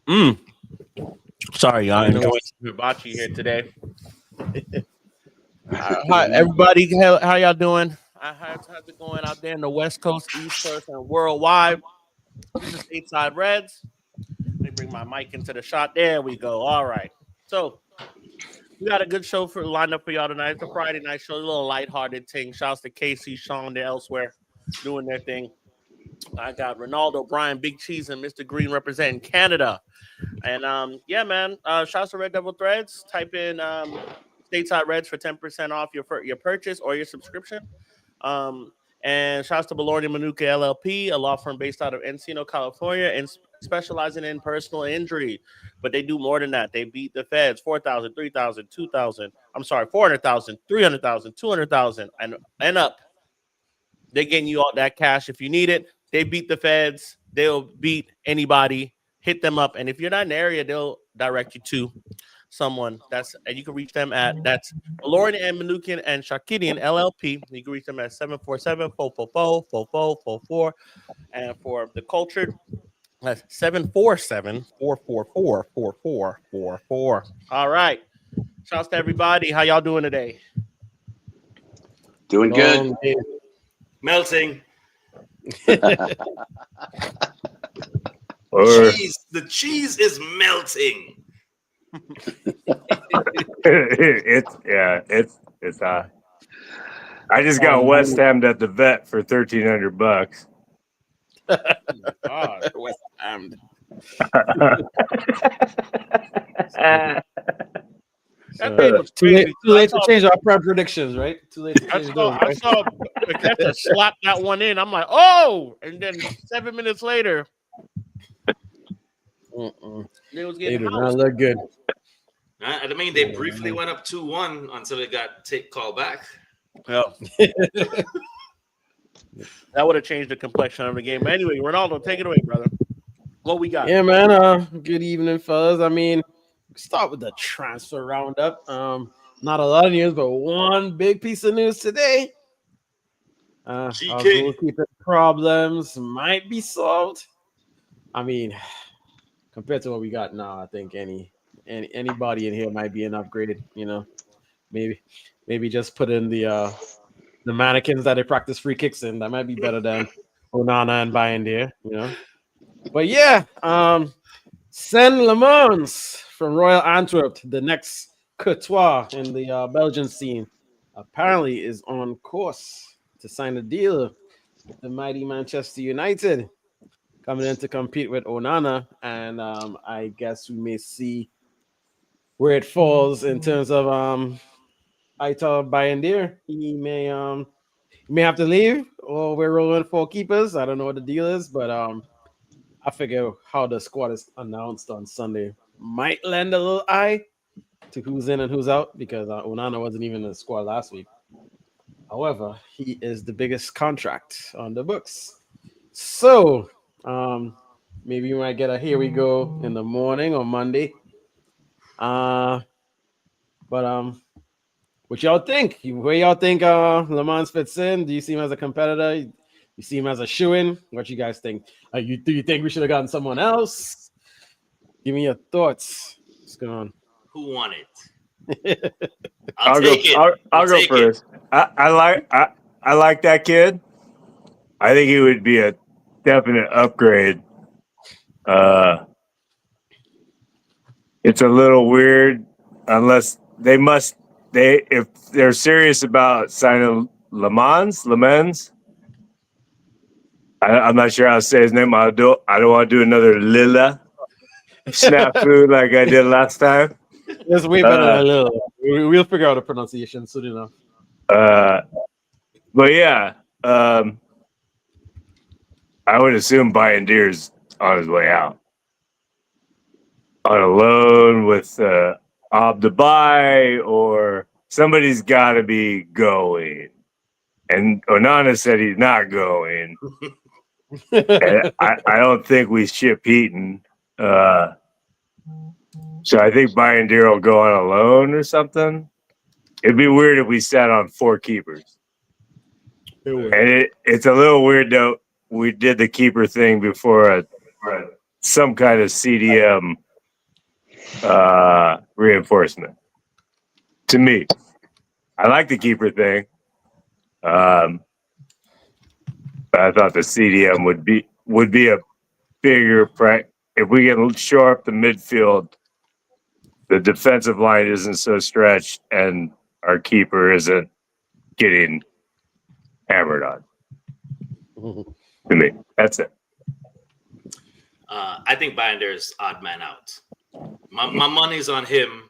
Mm. Sorry, y'all. Enjoying some hibachi here today. Hi, everybody. How y'all doing? How's it going out there in the West Coast, East Coast, and worldwide? This is Stateside Reds. Let me bring my mic into the shot. There we go. All right. So we got a good show for lined up for y'all tonight. It's a Friday night show, a little lighthearted thing. Shouts to Casey, Sean, they're elsewhere doing their thing. I got Ronaldo, Brian, Big Cheese, and Mr. Green representing Canada. And yeah, man. Shouts to Red Devil Threads. Type in Stateside Reds for 10% off your purchase or your subscription. Um, and shouts to Balordi Manuka LLP, a law firm based out of Encino, California, and specializing in personal injury. But they do more than that. They beat the feds 4,000, 3,000, 2,000. I'm sorry, 400,000, 300,000, 200,000, and up. They're getting you all that cash if you need it. They beat the feds. They'll beat anybody. Hit them up. And if you're not in the area, they'll direct you to someone and you can reach them at Lauren and Manukian and Shakidian LLP. You can reach them at 747-444-4444. And for the cultured, that's 747-444-4444. All right. Shouts to everybody. How y'all doing today? Doing good. Melting. The cheese is melting. It's I just got West Hammed at the vet for $1,300. God, West Ham. Too late to change our predictions, right? Too late to change those. I saw Paqueta slap that one in. I'm like, oh! And then 7 minutes later, it was getting not look good. I mean, they briefly went up 2-1 until it got called back. Yeah. That would have changed the complexion of the game. But anyway, Ronaldo, take it away, brother. What we got? Yeah, man. Good evening, fellas. I mean, start with the transfer roundup. Not a lot of news, but one big piece of news today. Our goalkeeper problems might be solved. I mean, compared to what we got now, I think anybody in here might be an upgrade. You know, maybe just put in the mannequins that they practice free kicks in. That might be better than Onana and Bayern. You know, but yeah, send Lammens from Royal Antwerp, the next Courtois in the Belgian scene, apparently is on course to sign a deal with the mighty Manchester United, coming in to compete with Onana. And I guess we may see where it falls in terms of Aitor Bayern. He may have to leave, or we're rolling 4 keepers. I don't know what the deal is, but I figure how the squad is announced on Sunday might lend a little eye to who's in and who's out, because Onana wasn't even in the squad last week. However, he is the biggest contract on the books. So maybe you might get a here we go in the morning or Monday. But what y'all think? Where y'all think Lammens fits in? Do you see him as a competitor? You see him as a shoo-in? What you guys think? Do you think we should have gotten someone else? Give me your thoughts. What's going on? Who won it? I'll go first. I like that kid. I think he would be a definite upgrade. It's a little weird unless if they're serious about signing Lammens. I'm not sure how to say his name. I don't want to do another Lila snafu like I did last time. It's way better than a little. We'll figure out a pronunciation soon enough. But yeah, I would assume Bayern's on his way out. On a loan with Abdubai, or somebody's got to be going. And Onana said he's not going. And I don't think we ship Heaton. So I think Bayern will go on a loan or something. It'd be weird if we sat on 4 keepers. And it's a little weird, though. We did the keeper thing before some kind of CDM reinforcement. To me, I like the keeper thing. But I thought the CDM would be a bigger if we can shore up the midfield. The defensive line isn't so stretched, and our keeper isn't getting hammered on. To me, that's it. I think Binder's odd man out. My money's on him,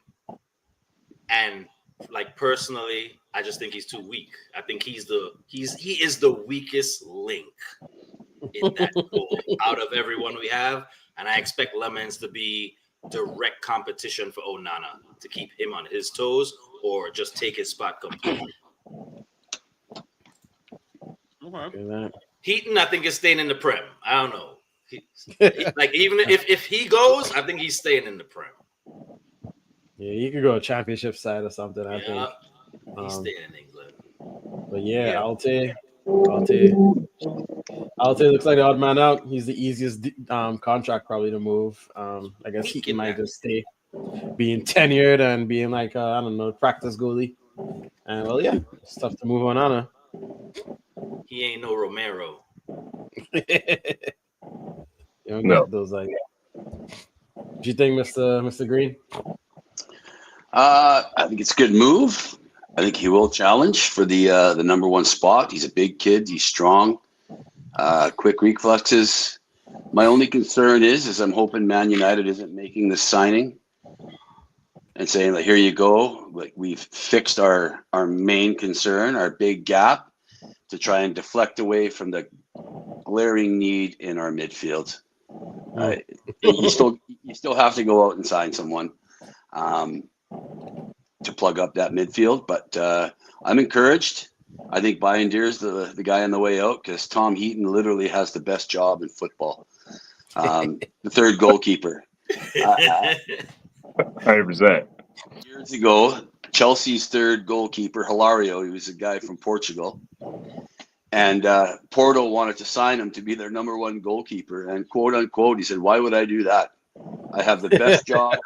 and like personally, I just think he's too weak. I think he is the weakest link in that goal out of everyone we have, and I expect Lammens to be direct competition for Onana to keep him on his toes or just take his spot completely. Okay. Heaton, I think, is staying in the Prem. I don't know. Like even if he goes, I think he's staying in the Prem. Yeah, you could go a championship side or something. I think he's staying in England. But yeah, Alte looks like the odd man out. He's the easiest contract probably to move. I guess he might just stay being tenured and being like I don't know, practice goalie. And well, yeah, it's tough to move on. He ain't no Romero. You don't get those like. Do you think, Mr. Green? I think it's a good move. I think he will challenge for the number one spot. He's a big kid. He's strong. Quick reflexes. My only concern is I'm hoping Man United isn't making this signing and saying, like, here you go. Like, we've fixed our main concern, our big gap, to try and deflect away from the glaring need in our midfield. You still have to go out and sign someone to plug up that midfield, but I'm encouraged. I think Bayandier's the guy on the way out because Tom Heaton literally has the best job in football. The third goalkeeper. 100%. Years ago, Chelsea's third goalkeeper, Hilario, he was a guy from Portugal. And Porto wanted to sign him to be their number one goalkeeper. And quote unquote, he said, why would I do that? I have the best job.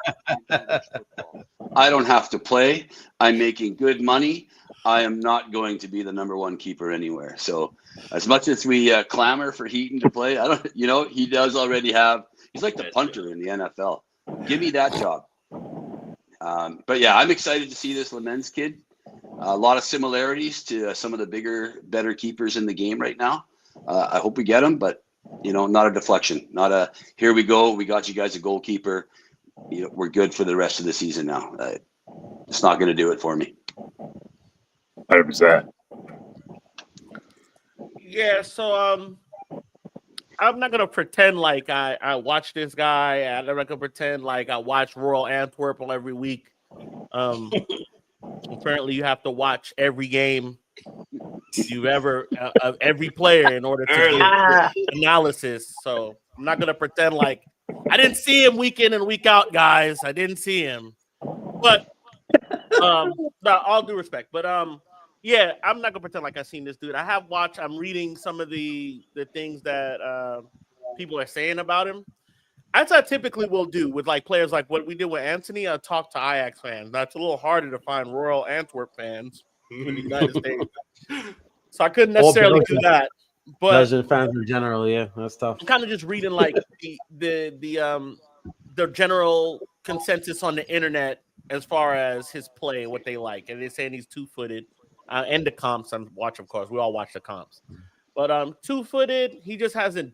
I don't have to play. I'm making good money. I am not going to be the number one keeper anywhere. So as much as we clamor for Heaton to play, he does already have, he's like the punter in the NFL. Give me that job. But yeah, I'm excited to see this Lammens kid. A lot of similarities to some of the better keepers in the game right now. I hope we get him, but not a deflection, not a here we go. We got you guys a goalkeeper. We're good for the rest of the season now. It's not going to do it for me. 100%. Yeah, so I'm not gonna pretend like I watch this guy. I'm not gonna pretend like I watch Royal Antwerp every week. Apparently, you have to watch every game you've ever of every player in order to give analysis. So I'm not gonna pretend like I didn't see him week in and week out, guys. I didn't see him, but all due respect, but yeah, I'm not gonna pretend like I've seen this dude. I have watched. I'm reading some of the things that people are saying about him. As I typically will do with like players like what we did with Anthony. I talk to Ajax fans. That's a little harder to find Royal Antwerp fans in the United States. So I couldn't necessarily do that. But Belgian fans in general, yeah, that's tough. I'm kind of just reading like the general consensus on the internet as far as his play, what they like, and they're saying he's 2-footed. And the comps, I'm watching, of course. We all watch the comps. But 2-footed, he just has an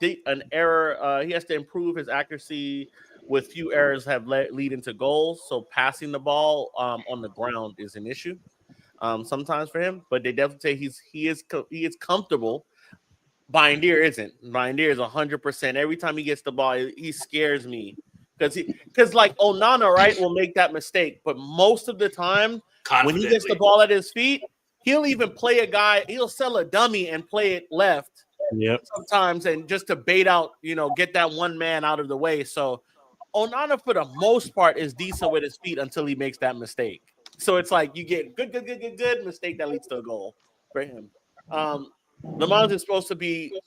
error. He has to improve his accuracy with few errors have lead into goals. So passing the ball on the ground is an issue sometimes for him. But they definitely say he is comfortable. Bindier isn't. Bindier is 100%. Every time he gets the ball, he scares me. Because like Onana, right, will make that mistake. But most of the time, when he gets the ball at his feet, he'll even play a guy. He'll sell a dummy and play it left. Yep. Sometimes, and just to bait out, get that one man out of the way. So Onana, for the most part, is decent with his feet until he makes that mistake. So it's like you get good mistake that leads to a goal for him. Lammens is supposed to be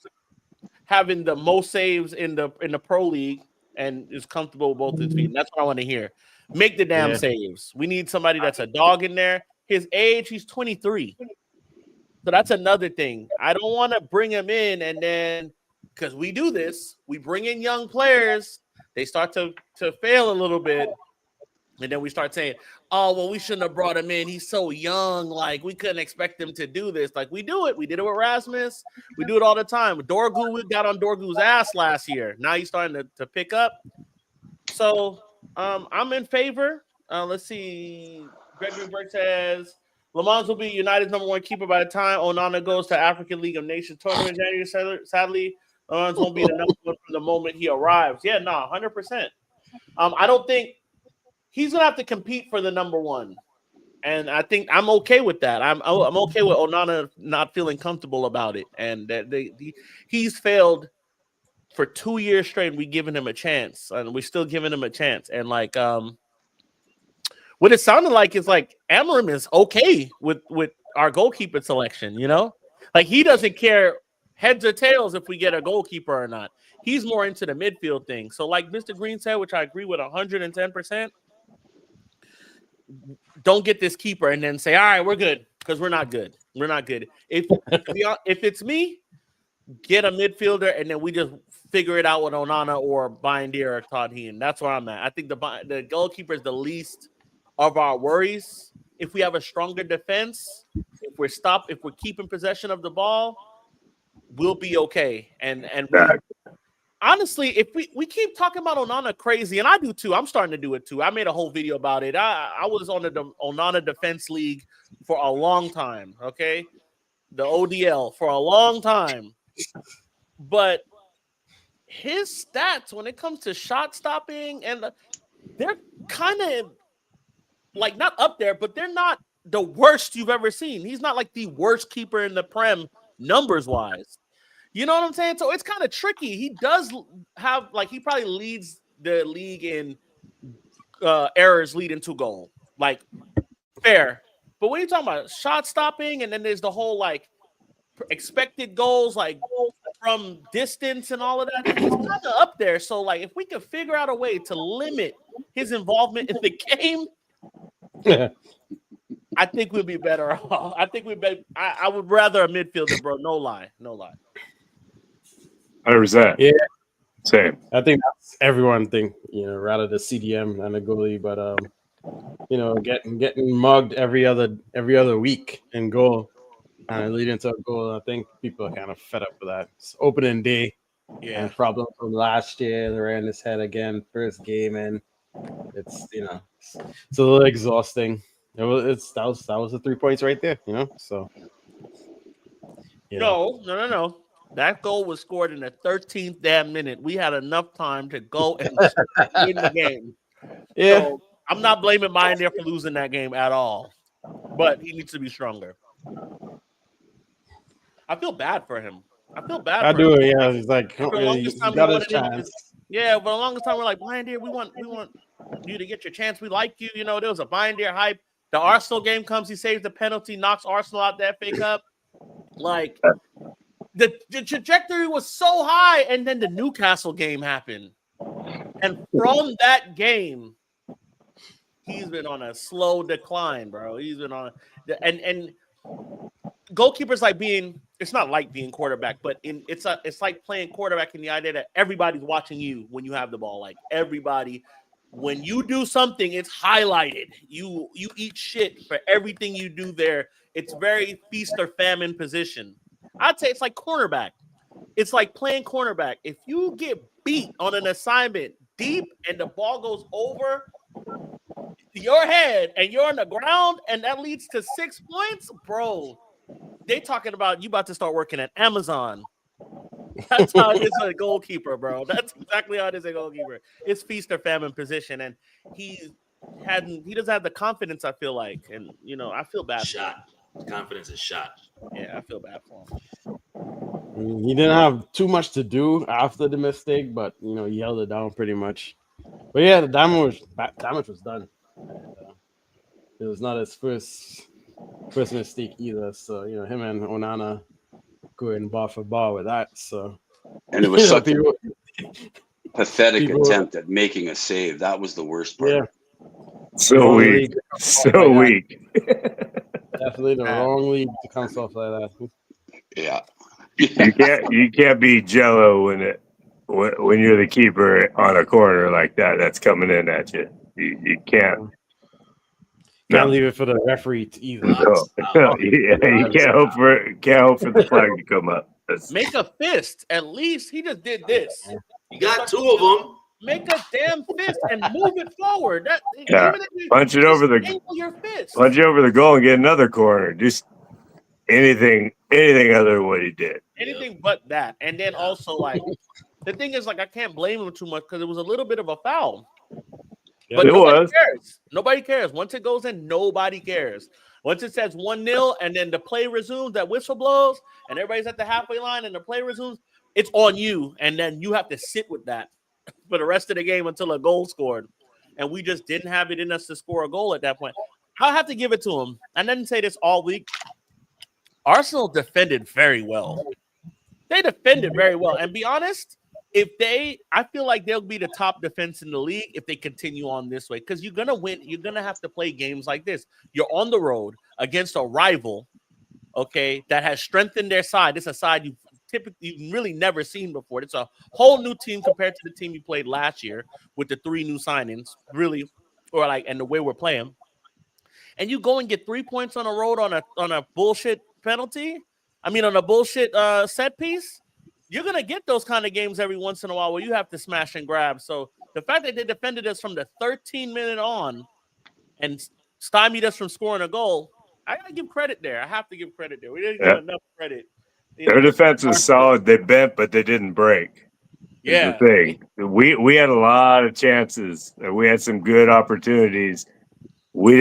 having the most saves in the pro league, and is comfortable with both his feet. And that's what I want to hear. Make the damn saves. We need somebody that's a dog in there. His age, he's 23. So that's another thing. I don't want to bring him in and then because we do this, we bring in young players, they start to fail a little bit. And then we start saying, oh, well, we shouldn't have brought him in. He's so young. Like, we couldn't expect him to do this. Like, we do it. We did it with Rasmus. We do it all the time. Dorgu, we got on Dorgu's ass last year. Now he's starting to pick up. So I'm in favor. Let's see. Gregory Burke says, Lammens will be United's number one keeper by the time Onana goes to African League of Nations tournament in January. Sadly, Lammens won't be the number one from the moment he arrives. Yeah, no, 100%. I don't think he's gonna have to compete for the number one, and I think I'm okay with that. I'm okay with Onana not feeling comfortable about it, and that he's failed for 2 years straight. And we giving him a chance, and we're still giving him a chance. And like what it sounded like is like Amorim is okay with our goalkeeper selection. You know, like he doesn't care heads or tails if we get a goalkeeper or not. He's more into the midfield thing. So like Mr. Green said, which I agree with 110%. Don't get this keeper and then say, all right, we're good, because we're not good. We're not good. If it's me, get a midfielder and then we just figure it out with Onana or Bindier or Todd Hean. That's where I'm at. I think the goalkeeper is the least of our worries. If we have a stronger defense, if we're keeping possession of the ball, we'll be okay. Honestly, if we keep talking about Onana crazy, and I do too, I'm starting to do it too. I made a whole video about it. I was on the Onana Defense League for a long time, okay? The ODL for a long time. But his stats, when it comes to shot stopping, and they're kind of like not up there, but they're not the worst you've ever seen. He's not like the worst keeper in the Prem numbers-wise. You know what I'm saying? So it's kind of tricky. He does have, like, he probably leads the league in errors leading to goal. Like, fair. But when you're talking about shot stopping, and then there's the whole, like, expected goals, like, from distance and all of that, he's kind of up there. So, like, if we could figure out a way to limit his involvement in the game, I think we'd be better off. I would rather a midfielder, bro. No lie. 100%. Yeah. Same. I think that's everyone think, rather the CDM and the goalie, but getting mugged every other week in goal and leading to a goal. I think people are kind of fed up with that. It's opening day, and problem from last year. They're in his head again, first game, and it's it's a little exhausting. That was the 3 points right there, So No. That goal was scored in the 13th damn minute. We had enough time to go and win the game. Yeah. So I'm not blaming Bindier for losing that game at all. But he needs to be stronger. I feel bad for him. I do it, yeah. He's like, for the longest time, got his chance. Yeah, but the longest time we're like, Bindier, we want you to get your chance. We like you. There was a Bindier hype. The Arsenal game comes, he saves the penalty, knocks Arsenal out that FA Cup. Like, the trajectory was so high, and then the Newcastle game happened. And from that game, he's been on a slow decline, bro. He's been on and goalkeepers it's not like being quarterback, but it's like playing quarterback in the idea that everybody's watching you when you have the ball. Like, everybody, when you do something, it's highlighted. You eat shit for everything you do there. It's very feast or famine position. I'd say it's like cornerback. It's like playing cornerback. If you get beat on an assignment deep and the ball goes over your head and you're on the ground and that leads to 6 points, bro, they talking about you about to start working at Amazon. That's how it is a goalkeeper, bro. That's exactly how it is a goalkeeper. It's feast or famine position, and he doesn't have the confidence, I feel like, and I feel bad. Confidence is shot. Yeah, I feel bad for him. He didn't have too much to do after the mistake, but he held it down pretty much. But yeah, the damage was done. It was not his first mistake either. So him and Onana going bar for bar with that. So and it was such pathetic People- attempt at making a save. That was the worst part. Yeah, So Wrong weak. league. So Like that. weak. Definitely the wrong league to come off like that. Yeah. You can't be Jello when you're the keeper on a corner like that. That's coming in at you. You can't. Can't No. leave it for the referee to either. No. You can't hope for the flag to come up. Make a fist. At least he just did this. You got two of them. Make a damn fist and move it forward. Yeah. Punch it over your fist. punch it over the goal and get another corner. Just anything other than what he did. Anything but that. And then also, like, the thing is, like, I can't blame him too much because it was a little bit of a foul. But It nobody was. cares. Nobody cares. Once it goes in, nobody cares. Once it says 1-0 and then the play resumes, that whistle blows, and everybody's at the halfway line and the play resumes, it's on you. And then you have to sit with that for the rest of the game until a goal scored. And we just didn't have it in us to score a goal at that point. I'll have to give it to him. I didn't say this all week. Arsenal defended very well. They defended very well. And be honest, I feel like they'll be the top defense in the league if they continue on this way. Because you're gonna win. You're gonna have to play games like this. You're on the road against a rival, okay, that has strengthened their side. It's a side you've really never seen before. It's a whole new team compared to the team you played last year with the 3 new signings, really, and the way we're playing. And you go and get 3 points on the road on a bullshit penalty. I mean, on a bullshit set piece. You're going to get those kind of games every once in a while where you have to smash and grab. So the fact that they defended us from the 13-minute on and stymied us from scoring a goal, I got to give credit there. I have to give credit there. We didn't give enough credit. Their defense was solid. They bent, but they didn't break. Yeah. The thing. We had a lot of chances. We had some good opportunities. We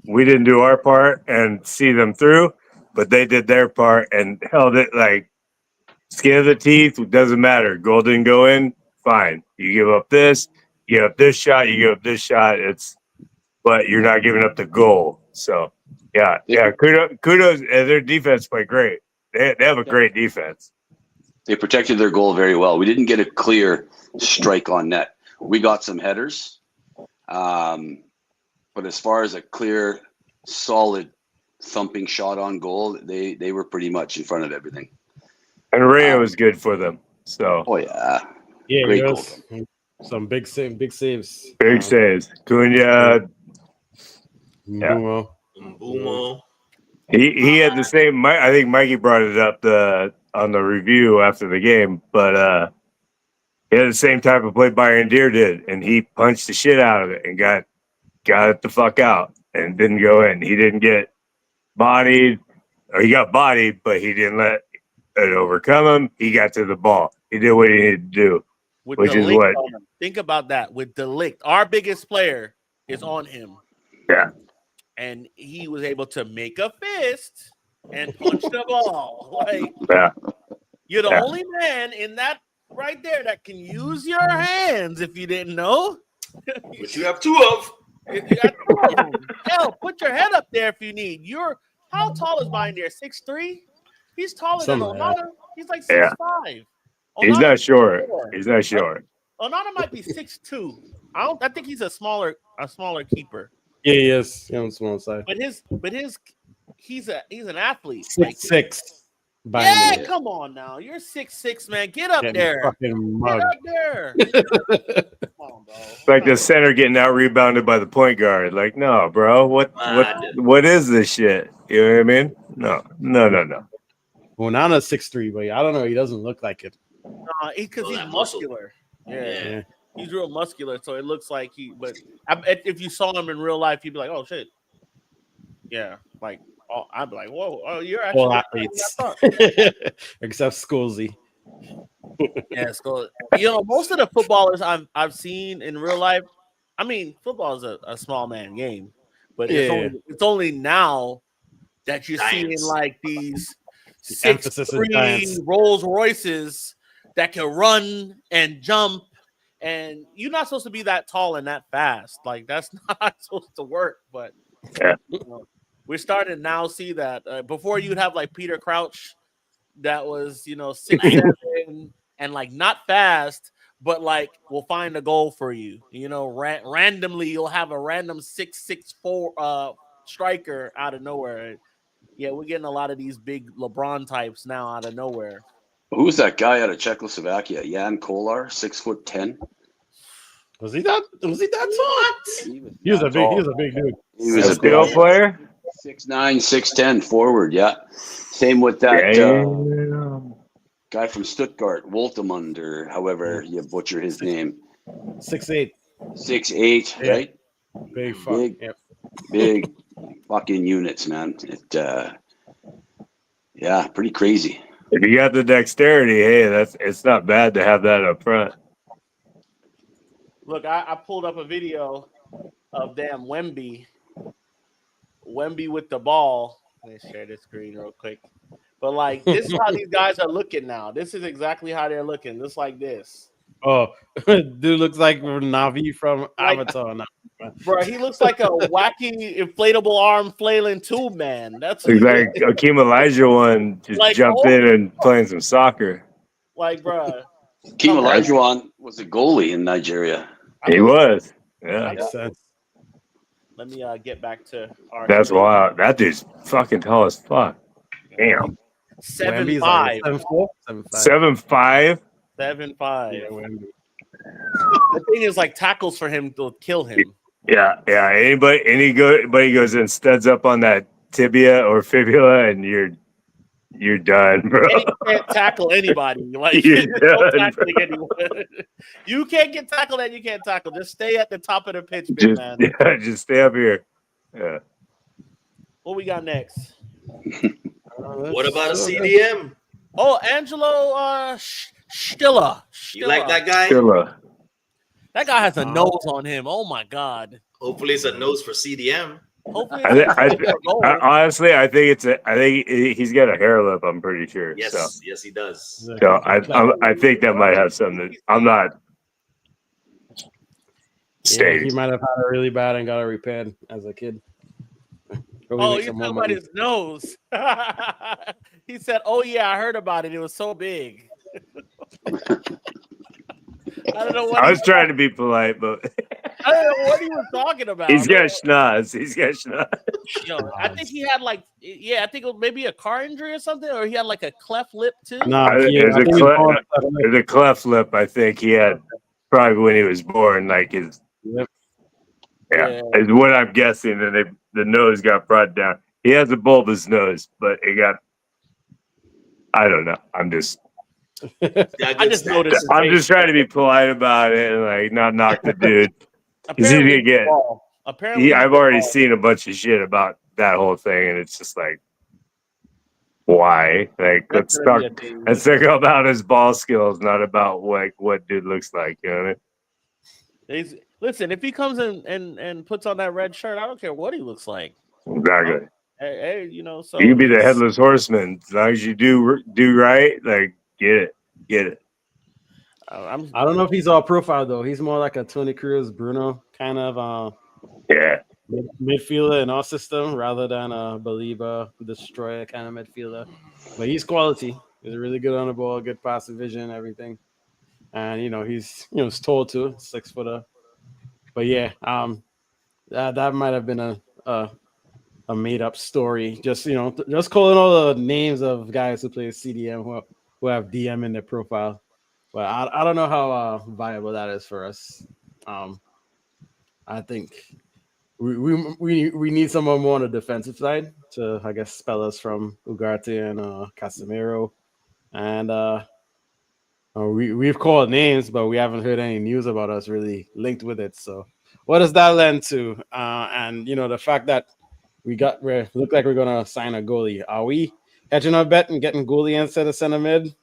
didn't do our part and see them through, but they did their part and held it like skin of the teeth. It doesn't matter. Goal didn't go in. Fine. You give up this. You give up this shot. You give up this shot. But you're not giving up the goal. So yeah. Kudos. Their defense played great. They have a great defense. They protected their goal very well. We didn't get a clear strike on net. We got some headers. But as far as a clear, solid thumping shot on goal, they were pretty much in front of everything. And Ray was good for them. So Yeah, great goal. goal. Some big saves. Big saves. Cunha. Mbumo. He had the same. I think Mikey brought it up on the review after the game, but he had the same type of play Byron Deere did, and he punched the shit out of it and got it the fuck out and didn't go in. He didn't get bodied, or he got bodied, but he didn't let it overcome him. He got to the ball. He did what he needed to do, which is what. Think about that. With Delict, our biggest player is on him. Yeah. And he was able to make a fist and punch the ball. Like, you're the only man in that right there that can use your hands, if you didn't know. Which you have two of. You got two of them. Hell, put your head up there if you need. How tall is Byron there? 6'3"? He's taller than Onana. He's like 6'5". He's not short. He's not short. Onana might be 6'2". I think he's a smaller keeper. Yeah, he is. He's on the small side. But he's an athlete. 6'6". Yeah, come on now. You're 6'6", man. Get up there. Get up there. Come on, bro. It's like the center getting out rebounded by the point guard. Like, no, bro. What is this shit? You know what I mean? No. Onana's 6'3", but I don't know. He doesn't look like it. Because he's muscular. Yeah. He's real muscular, so it looks like but if you saw him in real life, you'd be like, oh, shit. Yeah, like, I'd be like, whoa, you're actually all athletes. Except Skolzy. Yeah, so, most of the footballers I've seen in real life, I mean, football is a small man game, but it's only now that you're seeing like these 6'3" Rolls Royces that can run and jump. And you're not supposed to be that tall and that fast. Like, that's not supposed to work. But we're starting to now see that. Before you'd have like Peter Crouch that was, 6'7" and like not fast, but like we'll find a goal for you. You know, randomly you'll have a random 6'4" striker out of nowhere. Yeah, we're getting a lot of these big LeBron types now out of nowhere. Who's that guy out of Czechoslovakia? Jan Kolar, 6'10". Was he that tall? He was a big dude. He was a skill big player. 6'9", 6'10" forward. Yeah. Same with that guy from Stuttgart, Woltemund, or however you butcher his name. 6'8". 6'8", Yeah. right? Big fuck. Big fucking units, man. Yeah, pretty crazy. If you got the dexterity, hey, it's not bad to have that up front. Look, I pulled up a video of damn Wemby with the ball. Let me share this screen real quick. But like, this is how these guys are looking now. This is exactly how they're looking, just like this. Oh, dude looks like Navi from Avatar now. Bro, he looks like a wacky inflatable arm flailing tube man. That's It's like Akeem Olajuwon just Like, jumped in and playing some soccer. like, bro. Keem Olajuwon was a goalie in Nigeria. He was. Yeah. Makes sense. Let me get back to our. That's wild. That dude's fucking tall as fuck. Damn. 7'5". 7'4", 7'5". 7'5". Yeah, Wemby. The thing is, like, tackles for him to kill him. Yeah. Anybody goes and studs up on that tibia or fibula, and you're done, bro. And you can't tackle anybody. Like, You're no done, tackling anyone. You can't get tackled and you can't tackle. Just stay at the top of the pitch, big Just, man. yeah, just stay up here. Yeah. What we got next? What about a CDM? Oh, Angelo Stiller. You like that guy? Stilla. That guy has a nose on him. Oh my god. Hopefully, it's a nose for CDM. Hopefully, Honestly, I think he's got a hair lip. I'm pretty sure. Yes, So, yes, he does. so I think that might have something. I'm not. Yeah, he might have had it really bad and got it repaired as a kid. Oh, you're talking about his nose. He said, "Oh yeah, I heard about it. It was so big." I don't know what I was trying to be polite, but I don't know what he was talking about. he's got schnoz. Yo, I think he had like, I think it was maybe a car injury or something, or he had like a cleft lip too. There's a cleft lip. I think he had probably when he was born, like his. Yep. Yeah, is what I'm guessing. And the nose got brought down. He has a bulbous nose, but it got. I don't know. I'm just noticed. I'm just trying to be polite about it and like not knock the dude. Apparently, I've already seen a bunch of shit about that whole thing, and it's just like, why? Like, let's talk about his ball skills, not about what dude looks like. You know what I mean? Listen, if he comes in and puts on that red shirt, I don't care what he looks like. Exactly. Hey, so you can be the headless horseman as long as you do right. Like, get it. I don't know if he's all profile though. He's more like a Tony Cruz, Bruno kind of midfielder in our system rather than a believer, destroyer kind of midfielder. But he's quality. He's really good on the ball, good passive vision, everything. And he's tall too, 6 footer. But yeah, that might have been a made up story. Just just calling all the names of guys who play CDM who have DM in their profile. But I don't know how viable that is for us. I think we need someone more on the defensive side to, I guess, spell us from Ugarte and Casemiro. And we've called names, but we haven't heard any news about us really linked with it. So what does that lend to? And the fact that we look like we're gonna sign a goalie. Are we hedging our bet and getting goalie instead of center mid?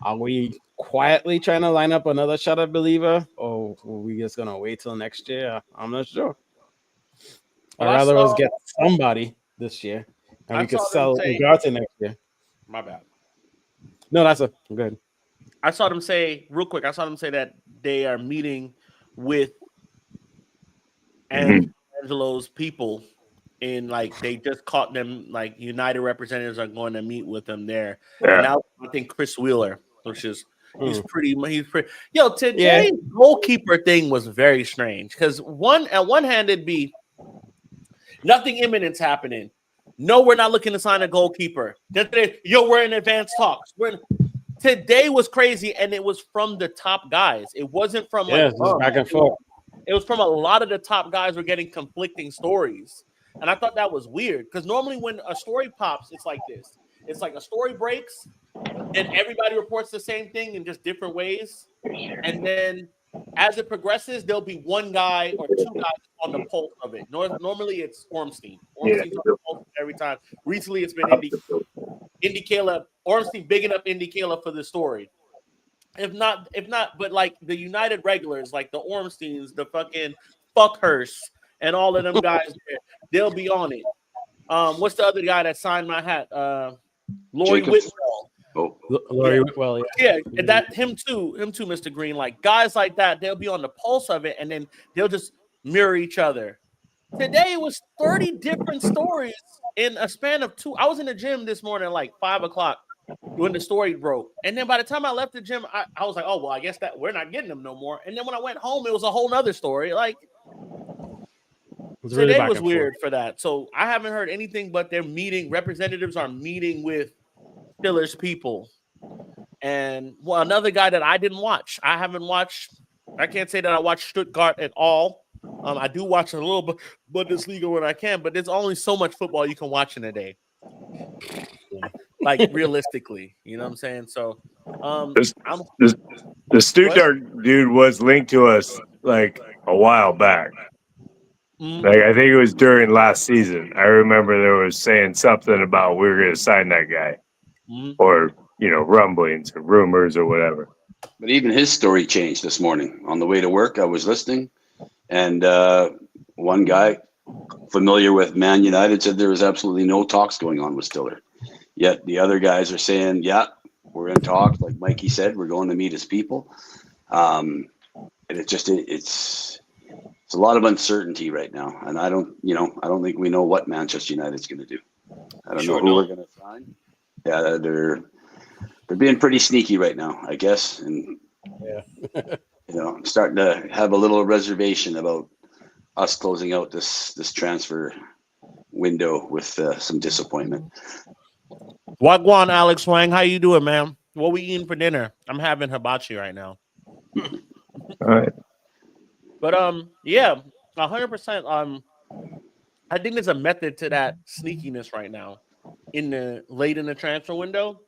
Are we quietly trying to line up another shot at believer, or are we just gonna wait till next year? I'm not sure. I'd rather us get somebody this year, and we could sell Ugarte next year. My bad. No, that's good. I saw them say real quick. I saw them say that they are meeting with Angelo's people. And like they just caught them, like United representatives are going to meet with them there. Yeah. And now I think Chris Wheeler, which is He's pretty. Yo, today's goalkeeper thing was very strange because at one hand it'd be nothing imminent's happening. No, we're not looking to sign a goalkeeper. Yo, we're in advanced talks. Today was crazy, and it was from the top guys. It wasn't from just back and forth. It was from a lot of the top guys were getting conflicting stories. And I thought that was weird because normally when a story pops, it's like this. It's like a story breaks, and everybody reports the same thing in just different ways. And then as it progresses, there'll be one guy or two guys on the pulse of it. Normally it's Ormstein. Ormstein's on the pulse every time. Recently it's been Indy Caleb. Ormstein bigging up Indy Caleb for the story. If not, but like the United regulars, like the Ormsteins, the fucking Fuckhursts, and all of them guys, they'll be on it. What's the other guy that signed my hat? Laurie Whitwell. Oh, Laurie Whitwell. Yeah, that him too, Mr. Green. Like guys like that, they'll be on the pulse of it, and then they'll just mirror each other. Today was 30 different stories in a span of 2. I was in the gym this morning, like 5 o'clock. When the story broke, and then by the time I left the gym, I was like, "Oh well, I guess that we're not getting them no more." And then when I went home, it was a whole nother story. Like today was weird for that. So I haven't heard anything, but they're meeting. Representatives are meeting with Steelers people, and another guy that I didn't watch. I haven't watched. I can't say that I watched Stuttgart at all. I do watch a little bit Bundesliga when I can, but there's only so much football you can watch in a day. Like realistically, you know what I'm saying? So the Stuttgart dude was linked to us like a while back. Mm-hmm. Like I think it was during last season. I remember there was saying something about we were going to sign that guy, or rumblings or rumors or whatever. But even his story changed this morning. On the way to work, I was listening, and one guy familiar with Man United said there was absolutely no talks going on with Stiller. Yet the other guys are saying, yeah, we're in talks. Like Mikey said, we're going to meet his people. And it's a lot of uncertainty right now. And I don't think we know what Manchester United's going to do. I don't know who we're going to sign. Yeah, they're being pretty sneaky right now, I guess. And, I'm starting to have a little reservation about us closing out this transfer window with some disappointment. Wagwan, Alex Wang, how you doing, man? What we eating for dinner? I'm having hibachi right now. All right. But 100%. I think there's a method to that sneakiness right now. Late in the transfer window,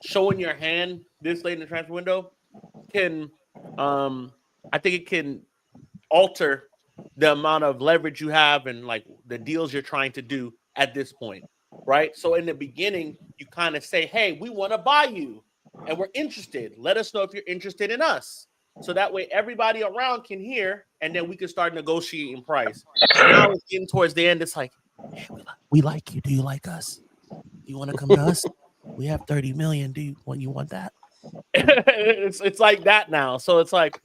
showing your hand this late in the transfer window can, I think it can alter the amount of leverage you have and like the deals you're trying to do at this point. Right. So in the beginning, you kind of say, hey, we want to buy you and we're interested. Let us know if you're interested in us. So that way everybody around can hear and then we can start negotiating price. Now it's getting towards the end. It's like, hey, we like you. Do you like us? You want to come to us? We have 30 million. Do you want that? It's like that now. So it's like,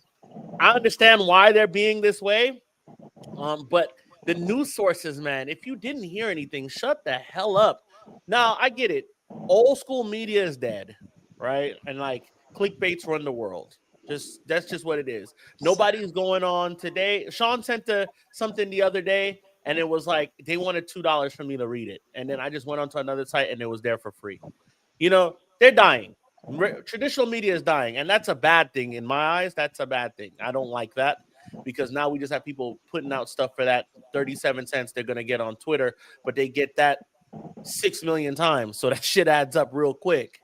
I understand why they're being this way. But the news sources, man, if you didn't hear anything, shut the hell up. Now, I get it. Old school media is dead, right? And like clickbaits run the world. That's just what it is. Nobody's going on today. Sean sent something the other day, and it was like they wanted $2 for me to read it. And then I just went onto another site, and it was there for free. They're dying. Traditional media is dying, and that's a bad thing in my eyes. That's a bad thing. I don't like that. Because now we just have people putting out stuff for that 37 cents they're going to get on Twitter, but they get that 6 million times. So that shit adds up real quick.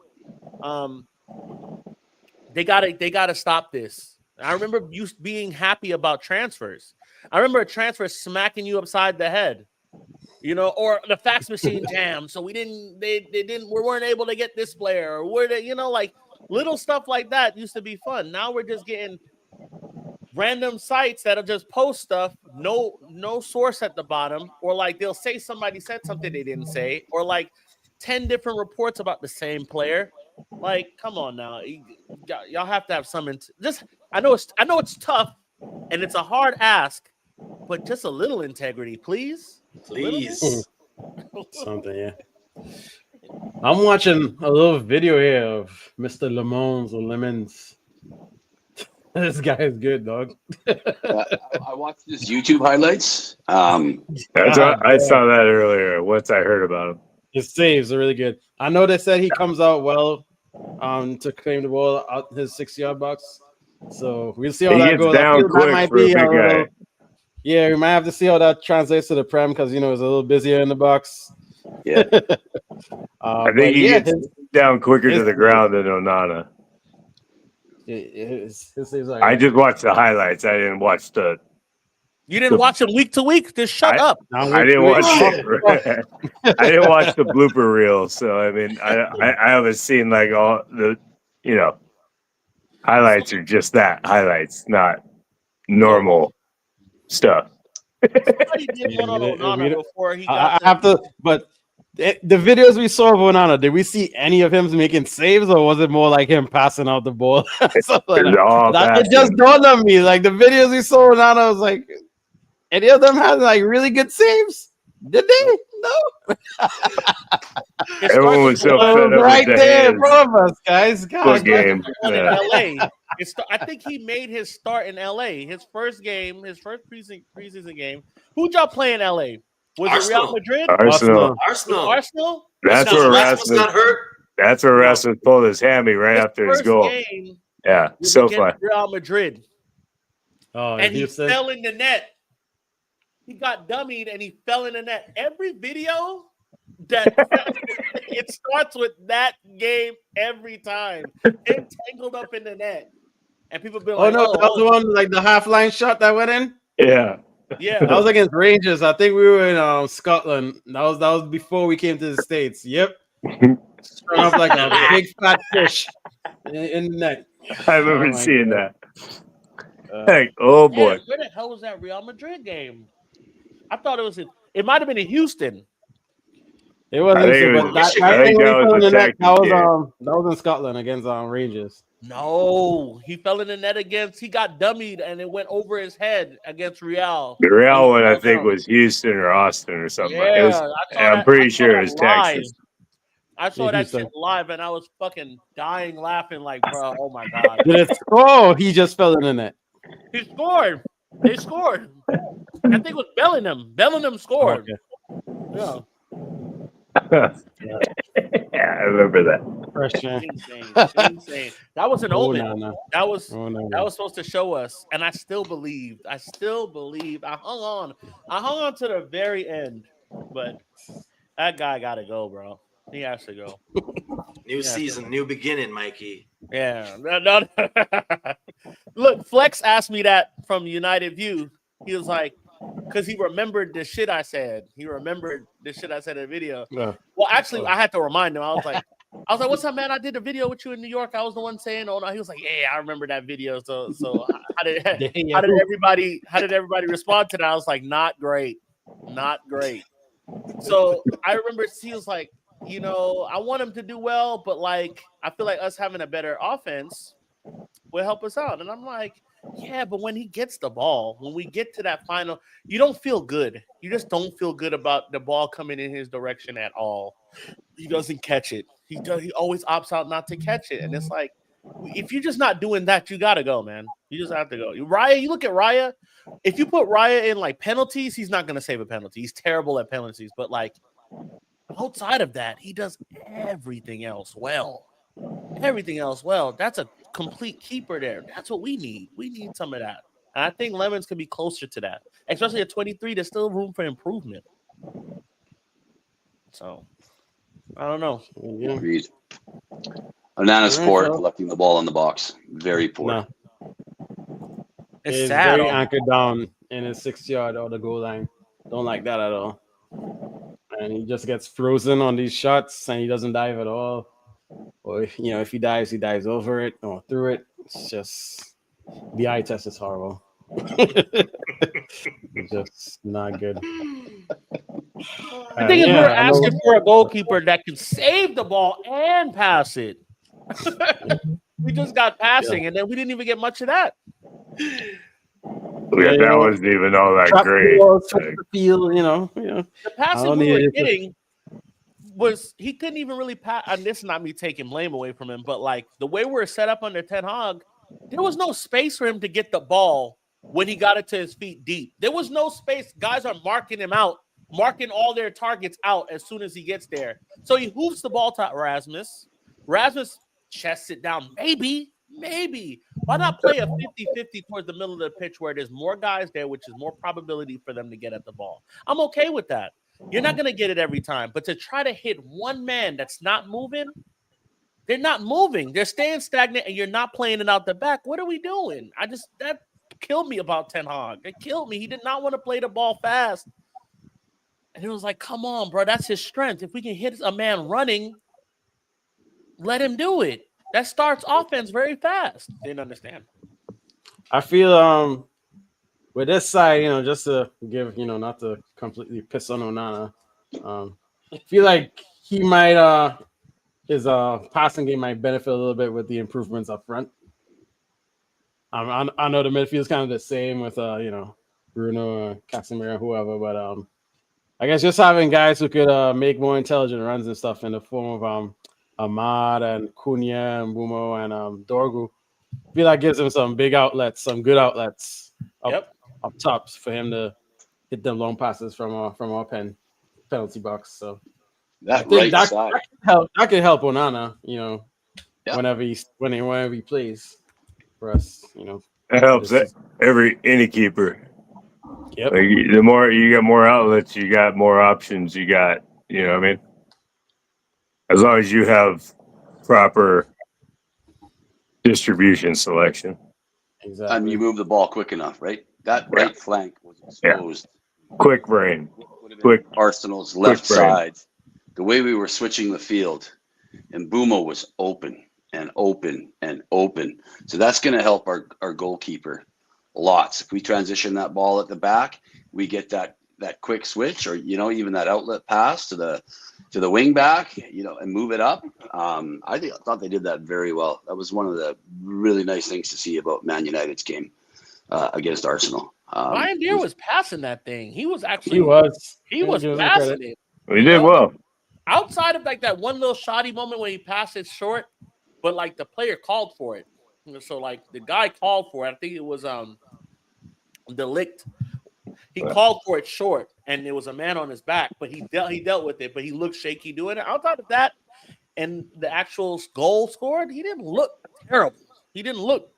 They gotta stop this. I remember you being happy about transfers. I remember a transfer smacking you upside the head, or the fax machine jammed. So we weren't able to get this player, or like little stuff like that used to be fun. Now we're just getting random sites that'll just post stuff, no source at the bottom, or like they'll say somebody said something they didn't say, or like 10 different reports about the same player. Like, come on now, y'all have to have some. I know it's tough and it's a hard ask, but just a little integrity, please. Please. Something, yeah. I'm watching a little video here of Mr. Lammens or Lammens. This guy is good, dog. I watched his YouTube highlights. That's God, what I saw that earlier. Once I heard about him. his saves are really good. I know they said he comes out well to claim the ball out his 6-yard box. So we'll see how He that gets goes. I down feel that quick might for a be a big little. guy. Yeah, we might have to see how that translates to the Prem because it's a little busier in the box. Yeah. I But think he yeah, gets down quicker to his- the ground than Onana. his saves are I good. just watched the highlights. I didn't watch the. You didn't watch him week to week? Just shut up. I didn't watch it. I didn't watch the blooper reel, so I mean, I haven't seen like all the, highlights are just that highlights, not normal stuff. Somebody did one on Onana before he got. I have to, but the videos we saw of Onana, did we see any of him making saves, or was it more like him passing out the ball? It just dawned on me, like the videos we saw of Onana, was like, any of them had like really good saves? Did they? No. Everyone was so fed up right with there in front of us, guys. Foot game. In LA. I think he made his start in LA. His first game, his first preseason game. Who'd y'all play in LA? Was it Real Madrid? Arsenal. That's where Rasmus got hurt. That's where Rasmus pulled his hammy right after his goal. Yeah, so far. Real Madrid. Oh, and he fell in the net. He got dummied and he fell in the net. Every video that it starts with that game every time. Him tangled up in the net. And people be like, that was the one, like the half line shot that went in? Yeah. Yeah. That was against Rangers. I think we were in Scotland. That was before we came to the States. Yep. Strung up like a big fat fish in the net. I remember seeing that. Oh boy. Man, where the hell was that Real Madrid game? I thought it might have been in Houston. It wasn't. That was in Scotland against Rangers. No, he fell in the net he got dummied and it went over his head against Real. The Real one, I think, was Houston or Austin or something. Yeah, I'm pretty sure it was Texas. I saw that shit live and I was fucking dying laughing like, bro, oh my God. Did it score? He just fell in the net. He scored. They scored. I think it was Bellingham. Bellingham scored. Okay. Yeah. Yeah, I remember that. Insane. That was an omen. No. That was supposed to show us, and I still believed. I hung on to the very end, but that guy got to go, bro. He has to go. New season, new beginning, Mikey. Yeah. No. Look, Flex asked me that from United View. He was like, because he remembered the shit I said. He remembered the shit I said in the video. Yeah. Well, actually, I had to remind him. I was like, what's up, man? I did a video with you in New York. I was the one saying, oh no. He was like, yeah, I remember that video. So how did everybody respond to that? I was like, not great. So I remember he was like, I want him to do well, but like I feel like us having a better offense will help us out. And I'm like, yeah, but when he gets the ball, when we get to that final, you don't feel good. You just don't feel good about the ball coming in his direction at all. He doesn't catch it. He always opts out not to catch it. And it's like, if you're just not doing that, you got to go, man. You just have to go. Raya, you look at Raya. If you put Raya in like penalties, he's not going to save a penalty. He's terrible at penalties. But like outside of that, he does everything else well. That's a complete keeper there. That's what we need. We need some of that. And I think Lammens can be closer to that. Especially at 23, there's still room for improvement. So, I don't know. Agreed. Onana's poor collecting the ball in the box. Very poor. No. It's sad. Very anchored down in his 6-yard or the goal line. Don't like that at all. And he just gets frozen on these shots and he doesn't dive at all. Or if he dives over it or through it. It's just the eye test is horrible. It's just not good. The thing is, we're asking for a goalkeeper that can save the ball and pass it. We just got passing, and then we didn't even get much of that. That wasn't even all that great. The field, the passing we were getting was he couldn't even really pass. And this is not me taking blame away from him, but like the way we're set up under Ten Hag, there was no space for him to get the ball when he got it to his feet deep. There was no space. Guys are marking him out, marking all their targets out as soon as he gets there. So he hoofs the ball to Rasmus. Rasmus chests it down. Maybe. Why not play a 50-50 towards the middle of the pitch where there's more guys there, which is more probability for them to get at the ball? I'm okay with that. You're not going to get it every time. But to try to hit one man that's not moving, they're not moving. They're staying stagnant, and you're not playing it out the back. What are we doing? That killed me about Ten Hag. It killed me. He did not want to play the ball fast. And it was like, come on, bro. That's his strength. If we can hit a man running, let him do it. That starts offense very fast. Didn't understand. I feel with this side, just to give, not to completely piss on Onana, I feel like he might his passing game might benefit a little bit with the improvements up front. I know the midfield is kind of the same with Bruno, Casemiro, whoever, but I guess just having guys who could make more intelligent runs and stuff in the form of Ahmad and Cunha and Bumo and Dorgu, I feel like gives him some big outlets, some good outlets up top for him to hit them long passes from our penalty box. So That right side. That could help Onana, whenever he plays for us, That helps any keeper. Yep. Like, the more you got more outlets, you got more options. You got, what I mean? As long as you have proper distribution selection. Exactly. And you move the ball quick enough, right? That right flank was exposed. Yeah. Quick brain. Quick Arsenal's left side. The way we were switching the field, and Bumo was open and open and open. So that's going to help our goalkeeper lots. If we transition that ball at the back, we get that quick switch, or even that outlet pass to the wing back, and move it up. I thought they did that very well. That was one of the really nice things to see about Man United's game against Arsenal. Ryan Deere was passing that thing. He was passing it. He did well. Outside of like that one little shoddy moment when he passed it short, but like the player called for it. So like the guy called for it. I think it was Delict. He called for it short, and there was a man on his back, but he dealt with it, but he looked shaky doing it. Outside of that, and the actual goal scored, he didn't look terrible. He didn't look,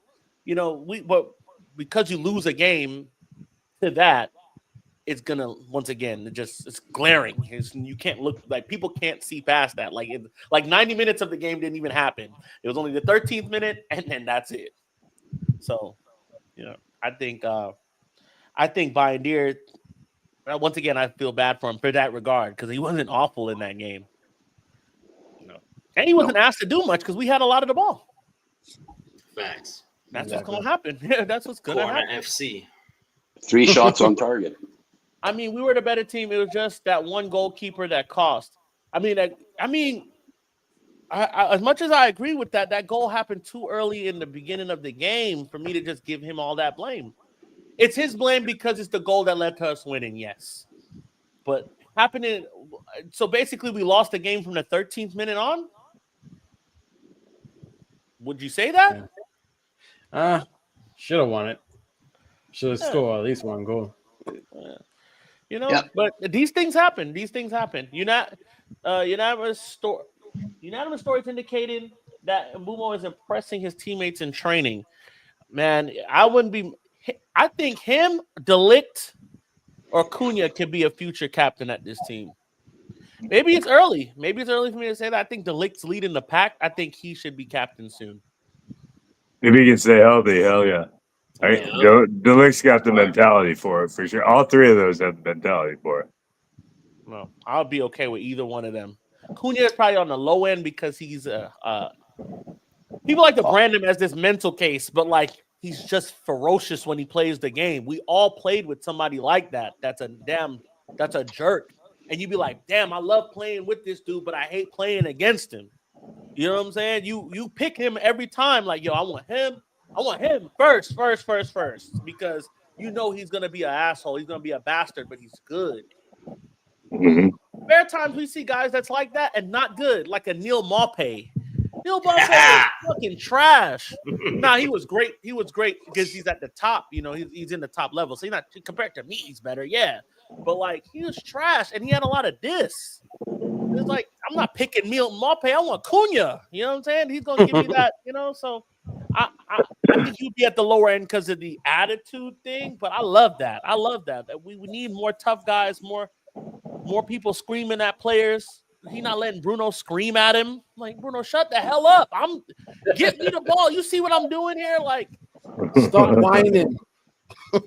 but because you lose a game to that, it's gonna once again it's glaring. You can't look, like, people can't see past that. Like 90 minutes of the game didn't even happen. It was only the 13th minute, and then that's it. So, I think Ryan Deere, once again, I feel bad for him for that regard, because he wasn't awful in that game. And he wasn't asked to do much because we had a lot of the ball. Facts. That's what's going to happen. Yeah, that's what's going to happen. FC. 3 shots on target. I mean, we were the better team. It was just that one goalkeeper that cost. I mean, as much as I agree with that goal happened too early in the beginning of the game for me to just give him all that blame. It's his blame because it's the goal that led to us winning, yes. But happening, so basically we lost the game from the 13th minute on? Would you say that? Should have won it. Should have scored at least one goal. But these things happen. Unanimous stories indicating that Mbumo is impressing his teammates in training. Man, I think him, Delict, or Cunha could be a future captain at this team. Maybe it's early. Maybe it's early for me to say that. I think Delict's leading the pack. I think he should be captain soon. If he can stay healthy, hell yeah. Delict's got the mentality for it, for sure. All 3 of those have the mentality for it. No, I'll be okay with either one of them. Cunha is probably on the low end because he's people like to brand him as this mental case, but like he's just ferocious when he plays the game. We all played with somebody like that. That's a jerk. And you'd be like, damn, I love playing with this dude, but I hate playing against him. You know what I'm saying? You pick him every time, like, yo, I want him first, because he's gonna be an asshole. He's gonna be a bastard, but he's good. Mm-hmm. There are times we see guys that's like that and not good, like a Neil Maupay. Neil Maupay is fucking trash. Nah, he was great. He was great because he's at the top. You know, he's in the top level. So he's not compared to me. He's better, yeah. But like he was trash, and he had a lot of diss. It's like I'm not picking Neil Maupay. I want Cunha. You know what I'm saying? He's gonna give me that. You know, so I think he'd be at the lower end because of the attitude thing. But I love that. I love that. That we need more tough guys, more people screaming at players. He not letting Bruno scream at him. Like, Bruno, shut the hell up. Get me the ball. You see what I'm doing here? Like, Stop whining. There's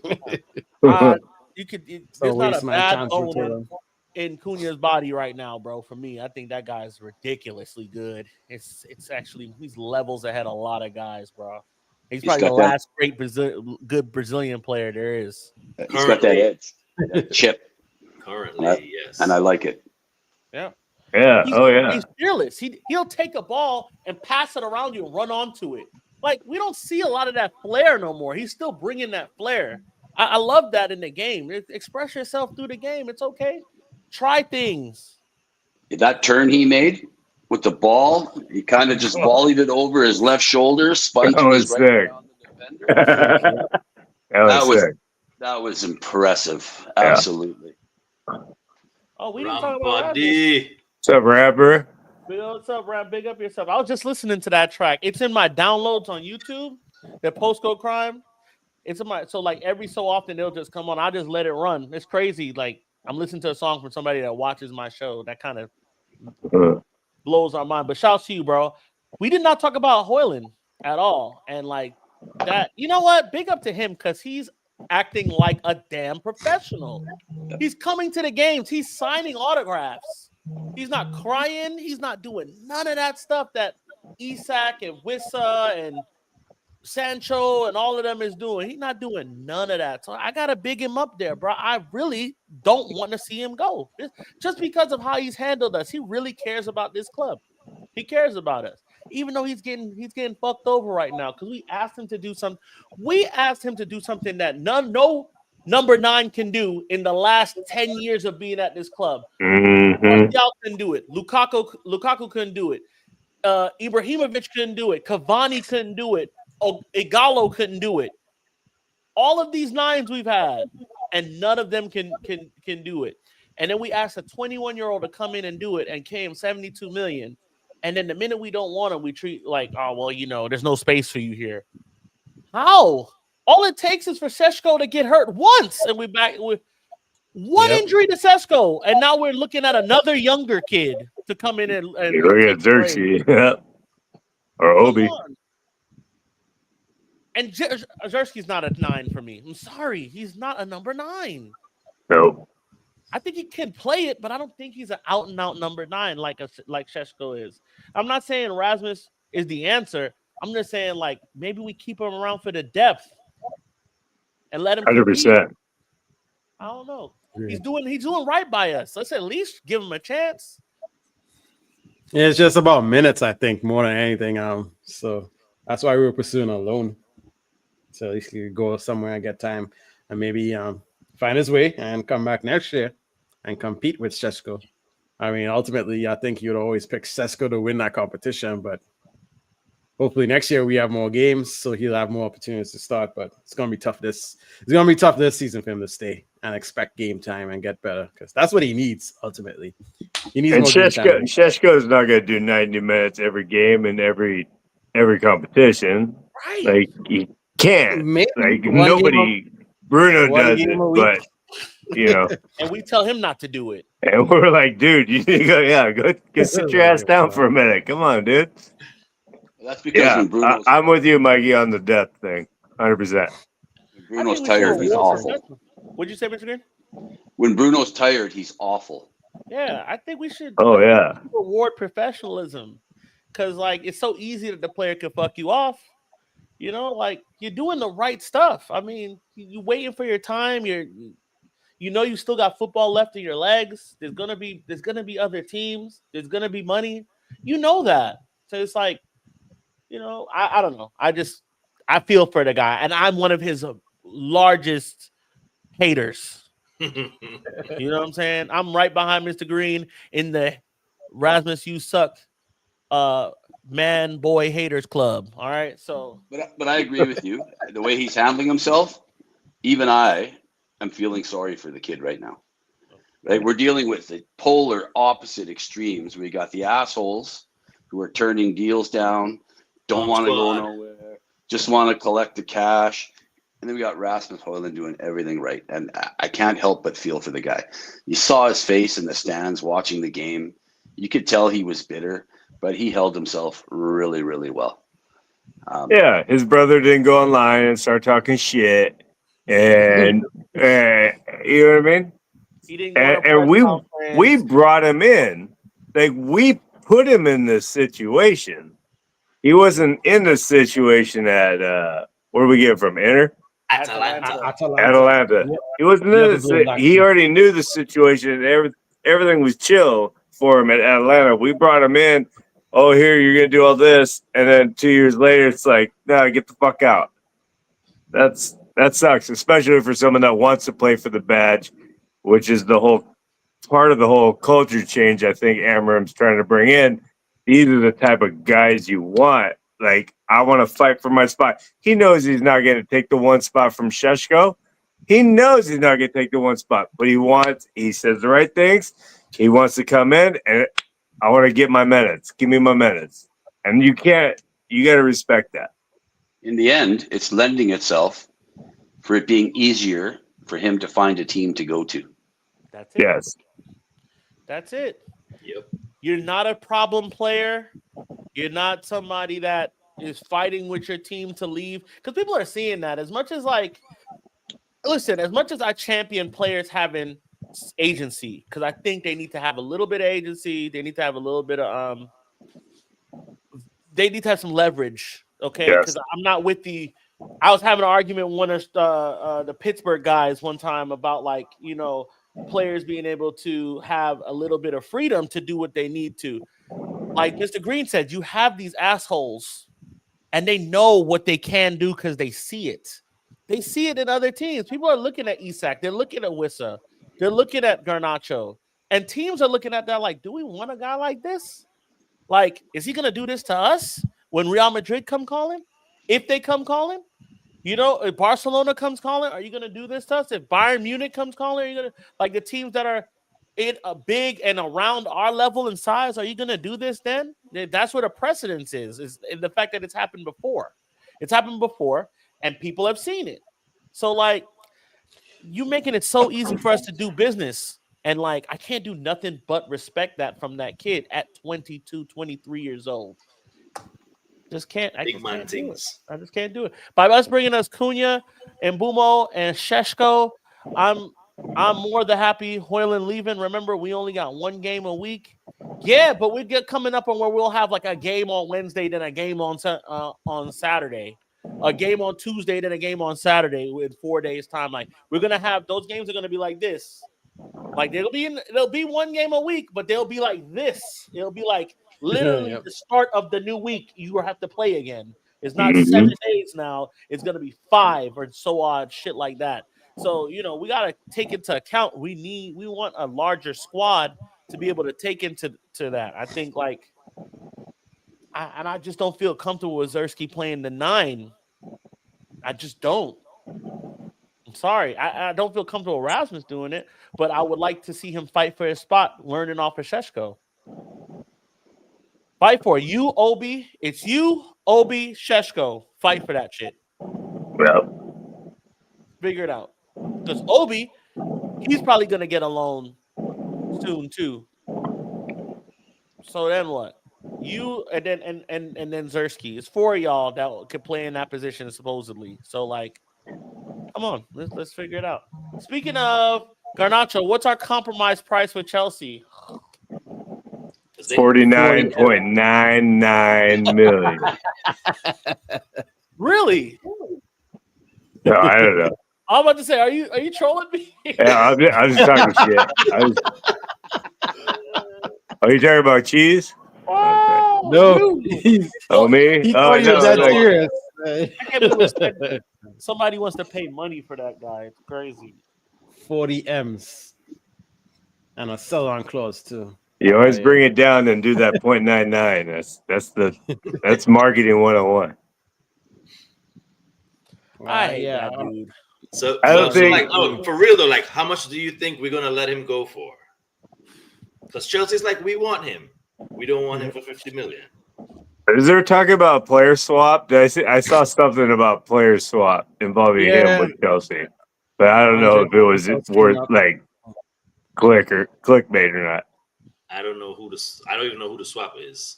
not a bad bone in Cunha's body right now, bro. For me, I think that guy's ridiculously good. It's actually he's levels ahead of a lot of guys, bro. He's probably the last great good Brazilian player there is. He's got that edge, that chip. Currently, yes, and I like it. Yeah. Yeah. He's fearless. He'll take a ball and pass it around you and run onto it. Like, we don't see a lot of that flair no more. He's still bringing that flair. I love that in the game. Express yourself through the game. It's okay. Try things. That turn he made with the ball, he kind of just volleyed it over his left shoulder, spun to his right around the defender. That was impressive. Absolutely. Oh, we didn't talk about that. What's up, rapper? What's up, rap? Big up yourself. I was just listening to that track. It's in my downloads on YouTube. The Postcode Crime. It's in my like every so often they'll just come on. I just let it run. It's crazy. Like I'm listening to a song from somebody that watches my show. That kind of blows our mind. But shouts to you, bro. We did not talk about Hoyland at all. And like that, you know what? Big up to him because he's acting like a damn professional. He's coming to the games. He's signing autographs. He's not crying. He's not doing none of that stuff that Isak and Wissa and Sancho and all of them is doing. He's not doing none of that. So I got to big him up there, bro. I really don't want to see him go. Just because of how he's handled us. He really cares about this club. He cares about us. Even though he's getting fucked over right now because we asked him to do something. We asked him to do something that no number 9 can do in the last 10 years of being at this club. Martial couldn't do it. Lukaku couldn't do it. Ibrahimovic couldn't do it. Cavani couldn't do it. Igalo couldn't do it. All of these 9s we've had, and none of them can do it. And then we asked a 21-year-old to come in and do it, and came 72 million. And then the minute we don't want him, we treat like, oh well, you know, there's no space for you here. How? All it takes is for Seshko to get hurt once, and we're back with one injury to Seshko, and now we're looking at another younger kid to come in and look at Xerxes, or Obi. And Zerski's not a 9 for me. I'm sorry, he's not a number 9. Nope. I think he can play it, but I don't think he's an out-and-out number 9 like Seshko is. I'm not saying Rasmus is the answer. I'm just saying, like, maybe we keep him around for the depth and let him 100%. I don't know. He's doing right by us. Let's at least give him a chance. Yeah, it's just about minutes, I think, more than anything. So that's why we were pursuing a loan. So at least he could go somewhere and get time and maybe find his way and come back next year and compete with Seshko. I mean, ultimately, I think you'd always pick Seshko to win that competition, but hopefully next year we have more games, so he'll have more opportunities to start. But it's gonna be tough this season for him to stay and expect game time and get better because that's what he needs ultimately. He needs more game time. Seshko is not gonna do 90 minutes every game in every competition. Right? Like he can't. Maybe like nobody. Bruno does it, but you know. And we tell him not to do it. And we're like, dude, you need to go sit your ass down for a minute. Come on, dude. That's because I'm with you, Mikey, on the depth thing, 100%. When Bruno's tired, he's awful. What'd you say, Mr. Green? When Bruno's tired, he's awful. Yeah, I think we should. reward professionalism because, like, it's so easy that the player can fuck you off. You know, like you're doing the right stuff. I mean, you're waiting for your time. You still got football left in your legs. There's gonna be other teams. There's gonna be money. You know that. So it's like, you know, I don't know. I feel for the guy, and I'm one of his largest haters. You know what I'm saying? I'm right behind Mr. Green in the Rasmus You Suck man boy haters club. All right. So But I agree with you. The way he's handling himself, even I am feeling sorry for the kid right now. Right? We're dealing with the polar opposite extremes. We got the assholes who are turning deals down, don't want to go nowhere, just want to collect the cash. And then we got Rasmus Højlund doing everything right. And I can't help but feel for the guy. You saw his face in the stands watching the game. You could tell he was bitter, but he held himself really, really well. Yeah, his brother didn't go online and start talking shit. And you know what I mean? he didn't go to And press we conference. brought him in. Like, we put him in this situation. He wasn't in the situation at where we get from Inter? Atalanta. Yep. He wasn't in this. He already knew the situation. Everything was chill for him at Atlanta. We brought him in. Oh, here, you're going to do all this. And then 2 years later, it's like, no, get the fuck out. That sucks, especially for someone that wants to play for the badge, which is the whole part of the whole culture change I think Amarim's trying to bring in. These are the type of guys you want. Like, I want to fight for my spot. He knows he's not going to take the one spot from Sheshko. He knows he's not going to take the one spot, but he says the right things. He wants to come in, and I want to get my minutes. Give me my minutes. And you got to respect that. In the end, it's lending itself for it being easier for him to find a team to go to. That's it. Yes. That's it. Yep. You're not a problem player. You're not somebody that is fighting with your team to leave. Because people are seeing that as much as as much as I champion players having agency, because I think they need to have a little bit of agency. They need to have a little bit of they need to have some leverage. Okay. Because I'm not with I was having an argument with one of the Pittsburgh guys one time about players being able to have a little bit of freedom to do what they need to. Like Mr. Green said, you have these assholes and they know what they can do because they see it. They see it in other teams. People are looking at Isak. They're looking at Wissa. They're looking at Garnacho. And teams are looking at that like, do we want a guy like this? Like, is he going to do this to us when Real Madrid come calling? If they come calling? If Barcelona comes calling, are you going to do this to us? If Bayern Munich comes calling, are you going to, like the teams that are in a big and around our level and size, are you going to do this then? That's where the precedence is in the fact that it's happened before. It's happened before, and people have seen it. So, like, you making it so easy for us to do business. And, like, I can't do nothing but respect that from that kid at 22, 23 years old. I just can't do it. By us bringing us Cunha and Bumo and Sheshko, I'm more than happy Højlund leaving. Remember, we only got one game a week. Yeah, but we get coming up on where we'll have like a game on Wednesday, then a game on Saturday, a game on Tuesday, then a game on Saturday with 4 days time. Like, we're gonna have those games are gonna be like this. Like, they'll be one game a week, but they'll be like this. It'll be like literally the start of the new week. You will have to play again. It's not 7 days now. It's gonna be 5 or so odd shit like that. So we gotta take into account. We want a larger squad to be able to take into that. I think I just don't feel comfortable with Zersky playing the 9. I just don't. I'm sorry. I don't feel comfortable with Rasmus doing it, but I would like to see him fight for his spot, learning off of Sheshko. Fight for you, Obi. It's you, Obi, Sheshko. Fight for that shit. Well, figure it out. Because Obi, he's probably gonna get a loan soon too. So then what? You and then Zersky. It's 4 of y'all that could play in that position supposedly. So come on, let's figure it out. Speaking of Garnacho, what's our compromise price with Chelsea? 49.99 million. Really? No, I don't know. I'm about to say, are you trolling me? Yeah, I'm just talking shit. Are you talking about cheese? Oh, no. Oh, me? He thought you was that serious. I can't believe somebody wants to pay money for that guy. It's crazy. 40 M's and a sell-on clause too. You always bring it down and do that 0.99. That's marketing 101. Yeah, dude. So, I don't think- like, no, for real though, like, how much do you think we're gonna let him go for? Because Chelsea's like, we want him. We don't want him for 50 million. Is there talk about player swap? I saw something about player swap involving him with Chelsea, but I don't know if it was worth like clickbait or not. I don't even know who the swap is.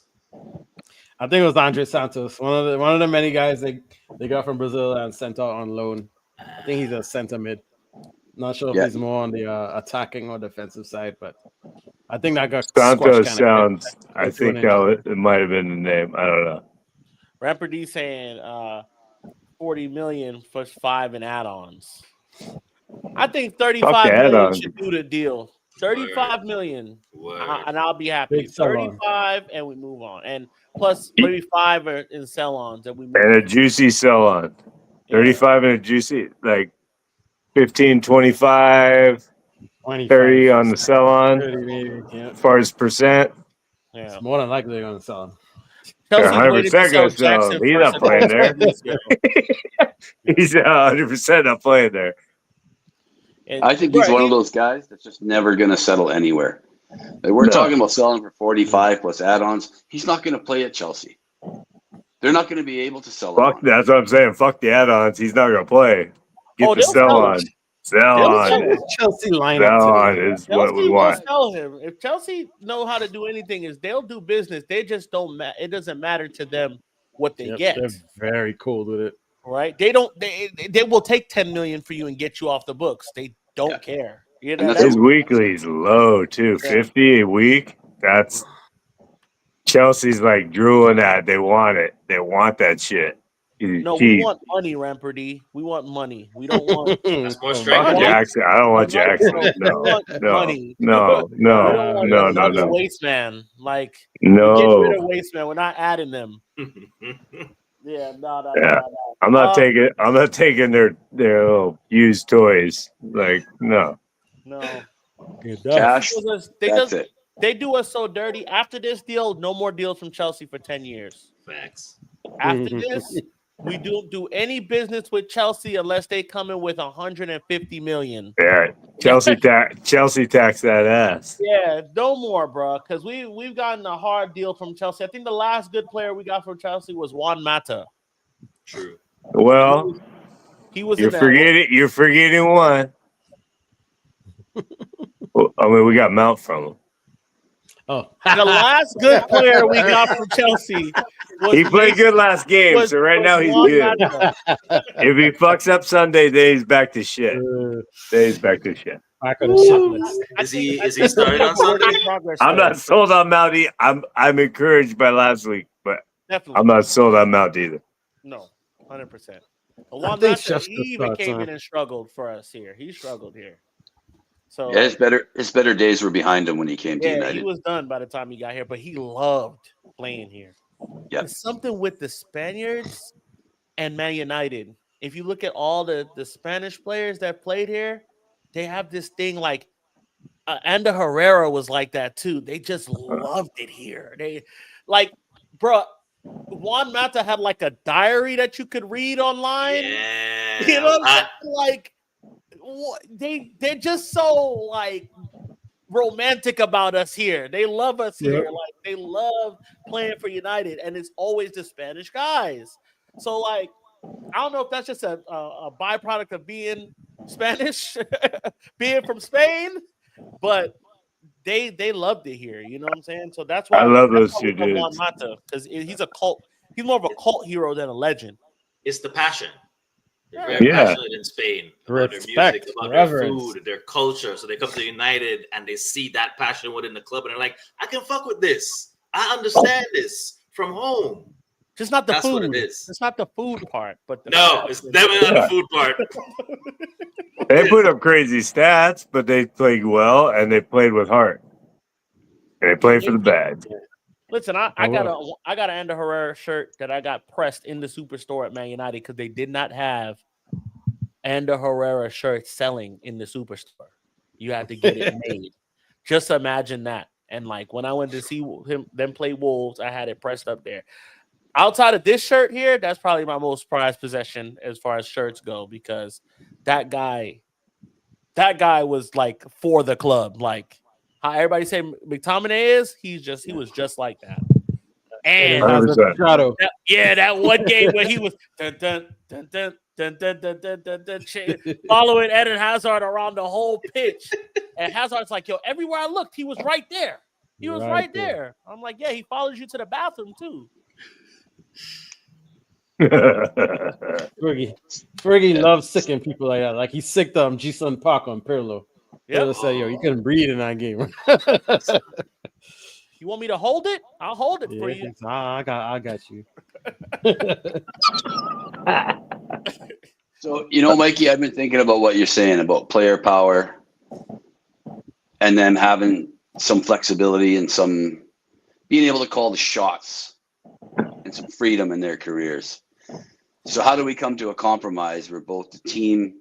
I think it was Andre Santos, one of the many guys they got from Brazil and sent out on loan. I think he's a center mid. Not sure if he's more on the attacking or defensive side, but I think that got Santos sounds. I think that it might have been the name. I don't know. Rapper D saying 40 million for 5 in add-ons. I think 35 million should do the deal. 35 million, and I'll be happy. 35, and we move on. And plus 35 in sell-ons, and we move and on. a juicy sell-on. 35 and a juicy, like 15, 25, 30 on the sell-on. 30 maybe, as far as percent. Yeah, it's more than likely they're going to sell him. Chelsea's waiting to sell Jackson He's not playing there. He's 100% not playing there. I think he's one of those guys that's just never going to settle anywhere. Like we're talking about selling for 45 plus add-ons. He's not going to play at Chelsea. They're not going to be able to sell him. That's what I'm saying. Fuck the add-ons. He's not going to play. Get the sell on. Sell on. Chelsea lineup. Sell on is Chelsea what we want. Sell him. If Chelsea know how to do anything, is they'll do business. They just don't. It doesn't matter to them what they get. They're very cool with it. Right? They don't. They will take 10 million for you and get you off the books. They don't care. You know, his weekly is low too. 50 a week. That's Chelsea's like drooling at. They want it. They want that shit. No, we want money, Ramperdy. We want money. We don't want that's more straight. Jackson. I don't want Jackson. No, money. No. Another waste man. Like get rid of waste man. We're not adding them. No. I'm not taking their little used toys. Like no. Cash. They do us so dirty. After this deal, no more deals from Chelsea for 10 years. Facts. After this, we don't do any business with Chelsea unless they come in with 150 million. Yeah, Chelsea tax that ass. Yeah, no more, bro. Because we've gotten a hard deal from Chelsea. I think the last good player we got from Chelsea was Juan Mata. True. Well, he was. You're forgetting one. I mean, we got Mount from him. Oh, the last good player we got from Chelsea. He played good last game, so right now he's good. If he fucks up Sunday, then he's back to shit. Back on the shit list. Is he starting on Sunday? I'm not sold on Mount. I'm encouraged by last week, but definitely. I'm not sold on Mount either. No, 100%. He even came in and struggled for us here. He struggled here. So his better days were behind him when he came to United. He was done by the time he got here, but he loved playing here. Yeah, there's something with the Spaniards and Man United. If you look at all the Spanish players that played here, they have this thing like Ander Herrera was like that too. They just loved it here. They like, bro. Juan Mata had like a diary that you could read online. Yeah. You know, like they're just so like romantic about us here. They love us here. Like they love playing for United, and it's always the Spanish guys. So like, I don't know if that's just a byproduct of being Spanish, being from Spain, but they loved it here. You know what I'm saying? So that's why I love those two dudes. Because he's a cult. He's more of a cult hero than a legend. It's the passion. They're very passionate in Spain about their music, about their food, their culture. So they come to United and they see that passion within the club, and they're like, "I can fuck with this. I understand this from home." Just not the That's food. what it is. It's not the food part, but it's definitely not the food part. They put up crazy stats, but they played well and they played with heart. And they played for the bag. Listen, I got an Ander Herrera shirt that I got pressed in the superstore at Man United because they did not have and the Herrera shirt selling in the superstore. You had to get it made. Just imagine that. And like when I went to see them play Wolves, I had it pressed up there. Outside of this shirt here, that's probably my most prized possession as far as shirts go, because that guy was like for the club. Like how everybody say McTominay is, he was just like that. And that one game where he was following Eden Hazard around the whole pitch. And Hazard's like, yo, everywhere I looked, he was right there. He was right there. I'm like, yeah, he follows you to the bathroom too. Fergie loves sicking people like that. Like he sicked G-Sun Park on Pirlo. Pirlo said, yo, you couldn't breathe in that game. You want me to hold it? I'll hold it for you. I got you. So, Mikey, I've been thinking about what you're saying about player power and then having some flexibility and some being able to call the shots and some freedom in their careers. So how do we come to a compromise where both the team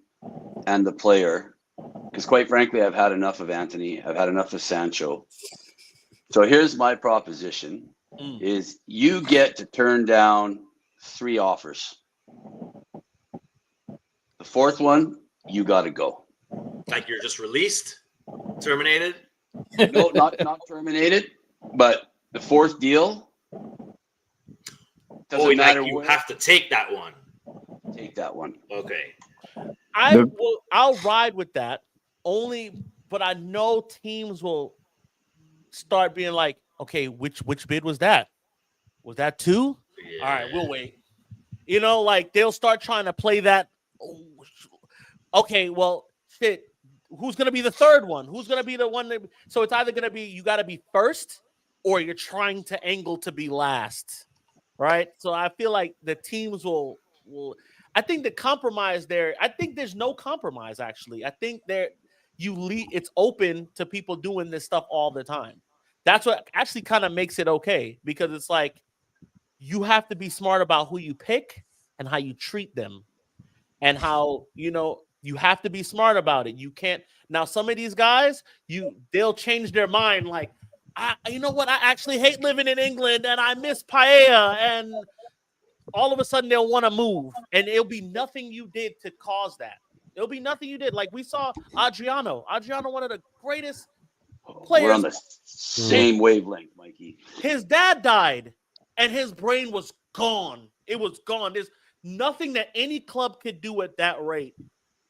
and the player, because quite frankly, I've had enough of Anthony. I've had enough of Sancho. So here's my proposition is you get to turn down 3 offers. The 4th one, you got to go. Like you're just released, terminated? No, not terminated, but the 4th deal doesn't matter. You have to take that one. Take that one. Okay. I'll ride with that but I know teams will start being like, okay, which bid was that? Was that 2? Yeah. All right, we'll wait. Like they'll start trying to play that. Okay, well, shit. Who's going to be the 3rd one? Who's going to be the one so it's either going to be you got to be first or you're trying to angle to be last, right? So I feel like the teams will I think the compromise there, I think there's no compromise actually. I think it's open to people doing this stuff all the time. That's what actually kind of makes it okay, because it's like you have to be smart about who you pick and how you treat them and how, you have to be smart about it. You can't. Now, some of these guys, they'll change their mind. Like, you know what? I actually hate living in England and I miss paella. And all of a sudden they'll want to move. And it'll be nothing you did to cause that. It'll be nothing you did. Like we saw Adriano, one of the greatest players. We're on the same wavelength, Mikey. His dad died and his brain was gone. It was gone. There's nothing that any club could do at that rate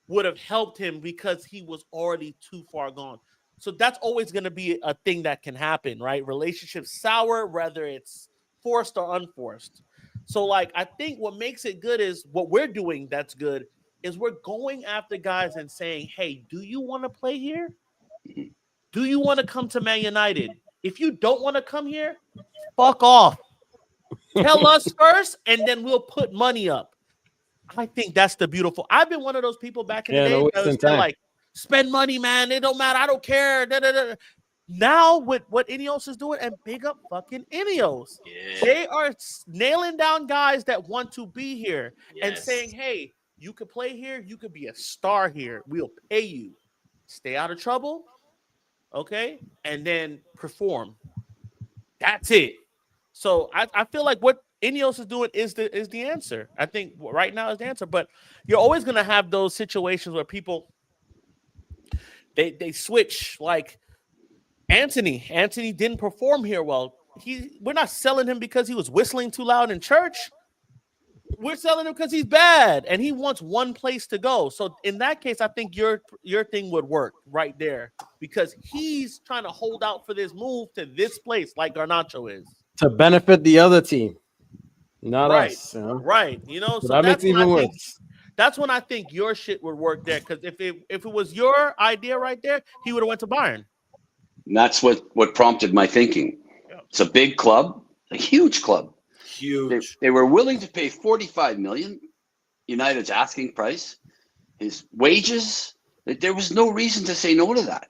would have helped him because he was already too far gone. So that's always going to be a thing that can happen, right? Relationships sour, whether it's forced or unforced. So, like, I think what makes it good is what we're doing that's good is we're going after guys and saying, hey, do you want to play here? Do you want to come to Man United? If you don't want to come here, fuck off. Tell us first, and then we'll put money up. I think that's the beautiful. I've been one of those people back in the day that was like, spend money, man. It don't matter. I don't care. Da, da, da. Now with what Ineos is doing, and big up fucking Ineos. Yeah. They are nailing down guys that want to be here and saying, hey, you could play here. You could be a star here. We'll pay you. Stay out of trouble. Okay. And then perform. That's it. So I feel like what Ineos is doing is the answer. I think right now is the answer. But you're always going to have those situations where people, they switch. Like Anthony didn't perform here well. We're not selling him because he was whistling too loud in church. We're selling him because he's bad and he wants one place to go. So in that case, I think your thing would work right there because he's trying to hold out for this move to this place like Garnacho is. To benefit the other team, not us. Right. You know, so that makes it even worse. That's when I think your shit would work there. Because if it was your idea right there, he would have went to Bayern. And that's what prompted my thinking. Yeah. It's a big club, a huge club. Huge. They were willing to pay 45 million, United's asking price. His wages, there was no reason to say no to that.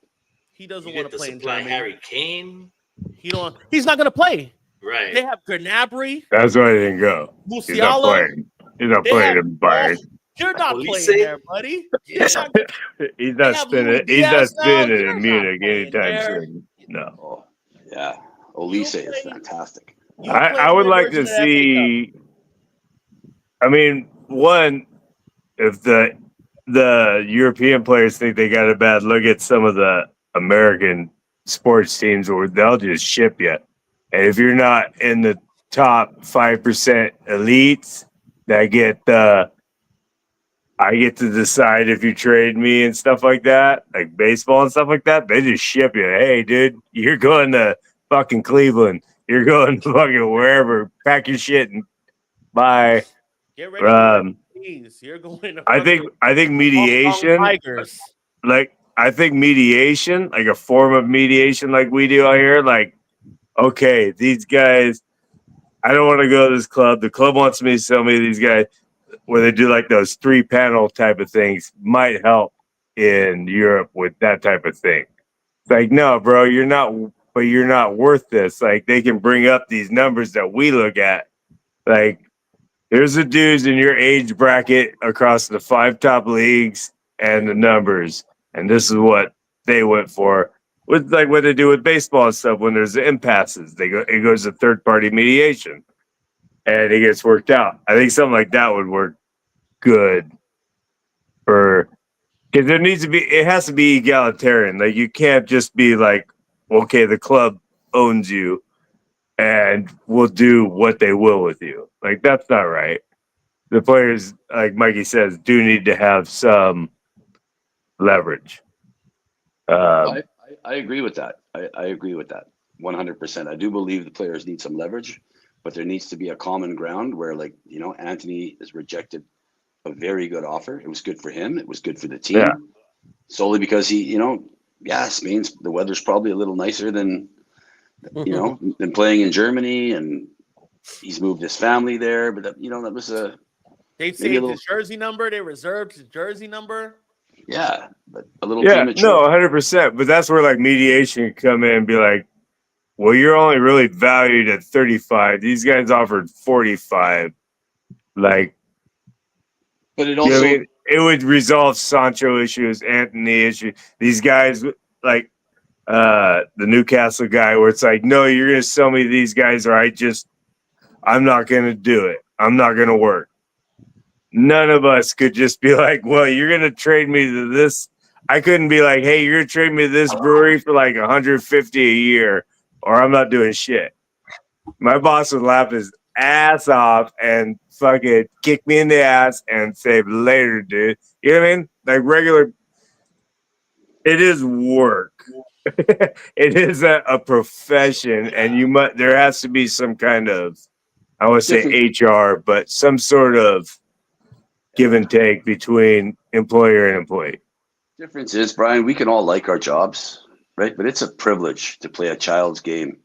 He doesn't want to play in Germany. Harry Kane. He's not going to play. Right. They have Gnabry. That's why he didn't go. Musiala. He's not playing in Bayern. You're not Olise? playing there, buddy. You're not, He's they not have Louis spinning. He's not Diaz now. spinning You're in not Munich playing anytime there. soon. No. Oh, yeah. You Olise is play- fantastic. You I would like to see. I mean, one, if the European players think they got a bad look at some of the American sports teams, where they'll just ship you, and if you're not in the top 5% elites, that get I get to decide if you trade me and stuff like that, like baseball and stuff like that. They just ship you. Hey, dude, you're going to fucking Cleveland. You're going to fucking wherever. Pack your shit and bye. Get ready for these. You're going to I think mediation, Tigers. like a form of mediation, like we do out here. Like, okay, these guys, I don't want to go to this club. The club wants me to sell me these guys. Where they do like those 3-panel type of things might help in Europe with that type of thing. It's like, no, bro, you're not worth this. Like, they can bring up these numbers that we look at. Like, here's the dudes in your age bracket across the 5 top leagues and the numbers. And this is what they went for. With like what they do with baseball and stuff when there's impasses. It goes to third-party mediation. And it gets worked out. I think something like that would work good because it has to be egalitarian. Like, you can't just be like, okay, the club owns you and will do what they will with you. Like, that's not right. The players, like Mikey says, do need to have some leverage. I agree with that. I agree with that 100%. I do believe the players need some leverage. But there needs to be a common ground where, like, Anthony has rejected a very good offer. It was good for him. It was good for the team. Yeah. Solely because he, Spain's, the weather's probably a little nicer than playing in Germany, and he's moved his family there. But that was They saved his jersey number. They reserved his jersey number. Yeah, but a little premature. No, 100%. But that's where like mediation can come in and be like, well, you're only really valued at 35. These guys offered 45. Like, but it also, it would resolve Sancho issues, Anthony issues. These guys, like the Newcastle guy, where it's like, no, you're going to sell me these guys, or I'm not going to do it. I'm not going to work. None of us could just be like, well, you're going to trade me to this. I couldn't be like, hey, you're going to trade me to this brewery for like 150 a year. Or I'm not doing shit. My boss would laugh his ass off and fucking kick me in the ass and say, later, dude. You know what I mean? Like regular. It is work. It is a profession, and there has to be some kind of, I would say HR, but some sort of give and take between employer and employee. Difference is, Brian, we can all like our jobs. Right, but it's a privilege to play a child's game.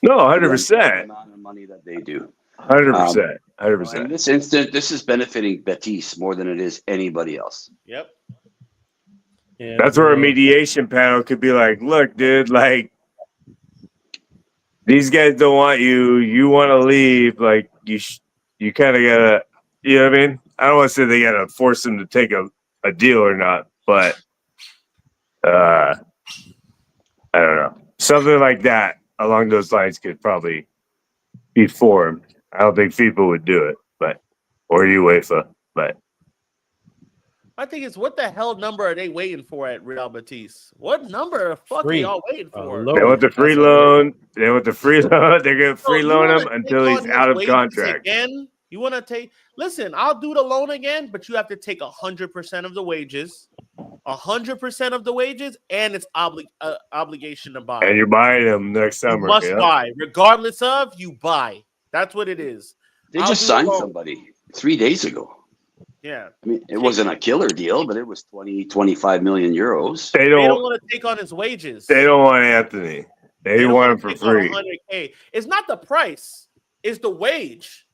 No, 100%. The amount of money that they do. 100%. 100%. In this instant, this is benefiting Betis more than it is anybody else. Yep. Yeah, that's where a mediation panel could be like, look, dude, like, these guys don't want you. You want to leave. Like, you kind of got to, you know what I mean? I don't want to say they got to force them to take a deal or not, but I don't know. Something like that along those lines could probably be formed. I don't think FIFA would do it, or UEFA, but I think it's what the hell number are they waiting for at Real Betis? What number the fuck are y'all waiting for? They want the free loan. They want the free loan. They're going to free loan him until he's out of contract. Again? You want to take? Listen, I'll do the loan again, but you have to take 100% of the wages. 100% of the wages, and it's obligation to buy. And you're buying them next summer. You must buy, regardless of you buy. That's what it is. They just signed somebody 3 days ago. Yeah. I mean, it wasn't a killer deal, but it was 25 million euros. They don't want to take on his wages. They don't want Anthony. They want him for free. 100K. It's not the price. It's the wage.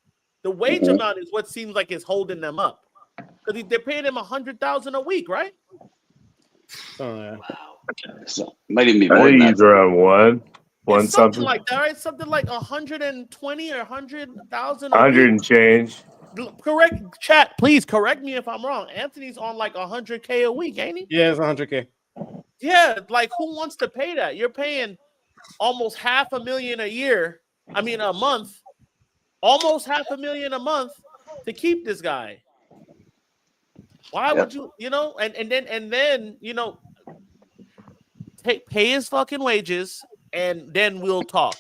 The wage amount is what seems like it's holding them up. Because they're paying him $100,000 a week, right? Oh yeah. Wow. So might even be more than that. Around one something like that, right? Something like 120 or 100,000. 100 and change. correct chat, please correct me if I'm wrong. Anthony's on like 100K a week, ain't he? Yeah, it's 100K. Yeah, like who wants to pay that? You're paying almost $500,000 a year. I mean, a month. Almost $500,000 a month to keep this guy. Why would you? And then pay his fucking wages, and then we'll talk.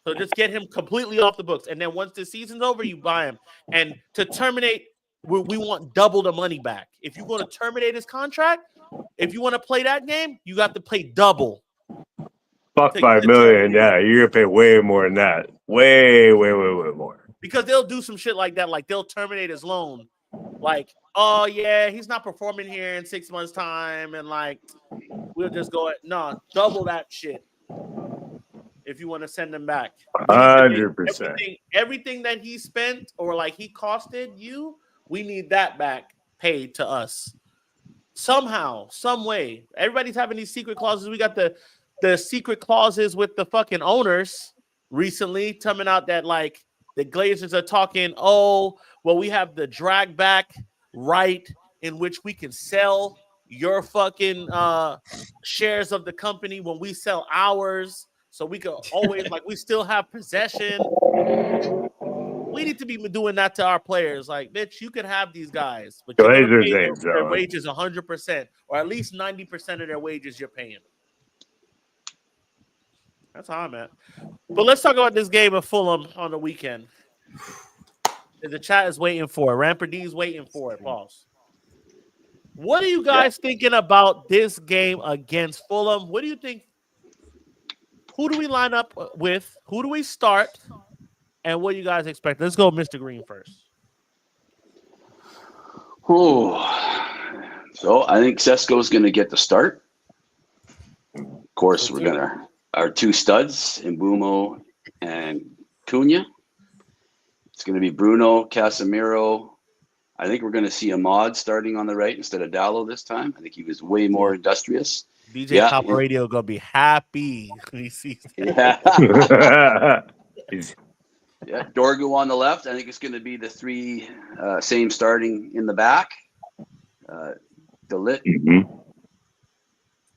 So just get him completely off the books, and then once the season's over, you buy him. And to terminate, we want double the money back. If you're going to terminate his contract, if you want to play that game, you got to pay double. Fuck 5 million. Yeah, you're gonna pay way more than that. Way more. Because they'll do some shit like that. Like they'll terminate his loan. Like, oh yeah, he's not performing here in 6 months' time, and like we'll just go double that shit. If you want to send him back, 100%. Everything that he spent or like he costed you, we need that back paid to us somehow, some way. Everybody's having these secret clauses. We got the secret clauses with the fucking owners recently coming out that like the Glazers are talking. Oh, well, we have the drag back right in which we can sell your fucking shares of the company when we sell ours. So we could always we still have possession. We need to be doing that to our players. Like, bitch, you can have these guys, but you're gonna pay their wages 100%, or at least 90% of their wages you're paying. That's how I'm at. But let's talk about this game of Fulham on the weekend. The chat is waiting for it. Ramper D is waiting for it. Pause. What are you guys thinking about this game against Fulham? What do you think? Who do we line up with? Who do we start? And what do you guys expect? Let's go Mr. Green first. So I think Sesko's going to get the start. Of course, we're going to our two studs, Mbumo and Cunha. It's going to be Bruno, Casemiro. I think we're going to see Ahmad starting on the right instead of Dallo this time. I think he was way more industrious. DJ Copper Radio gonna be happy when he sees that. Yeah, Dorgu on the left. I think it's going to be the three same starting in the back. Delit,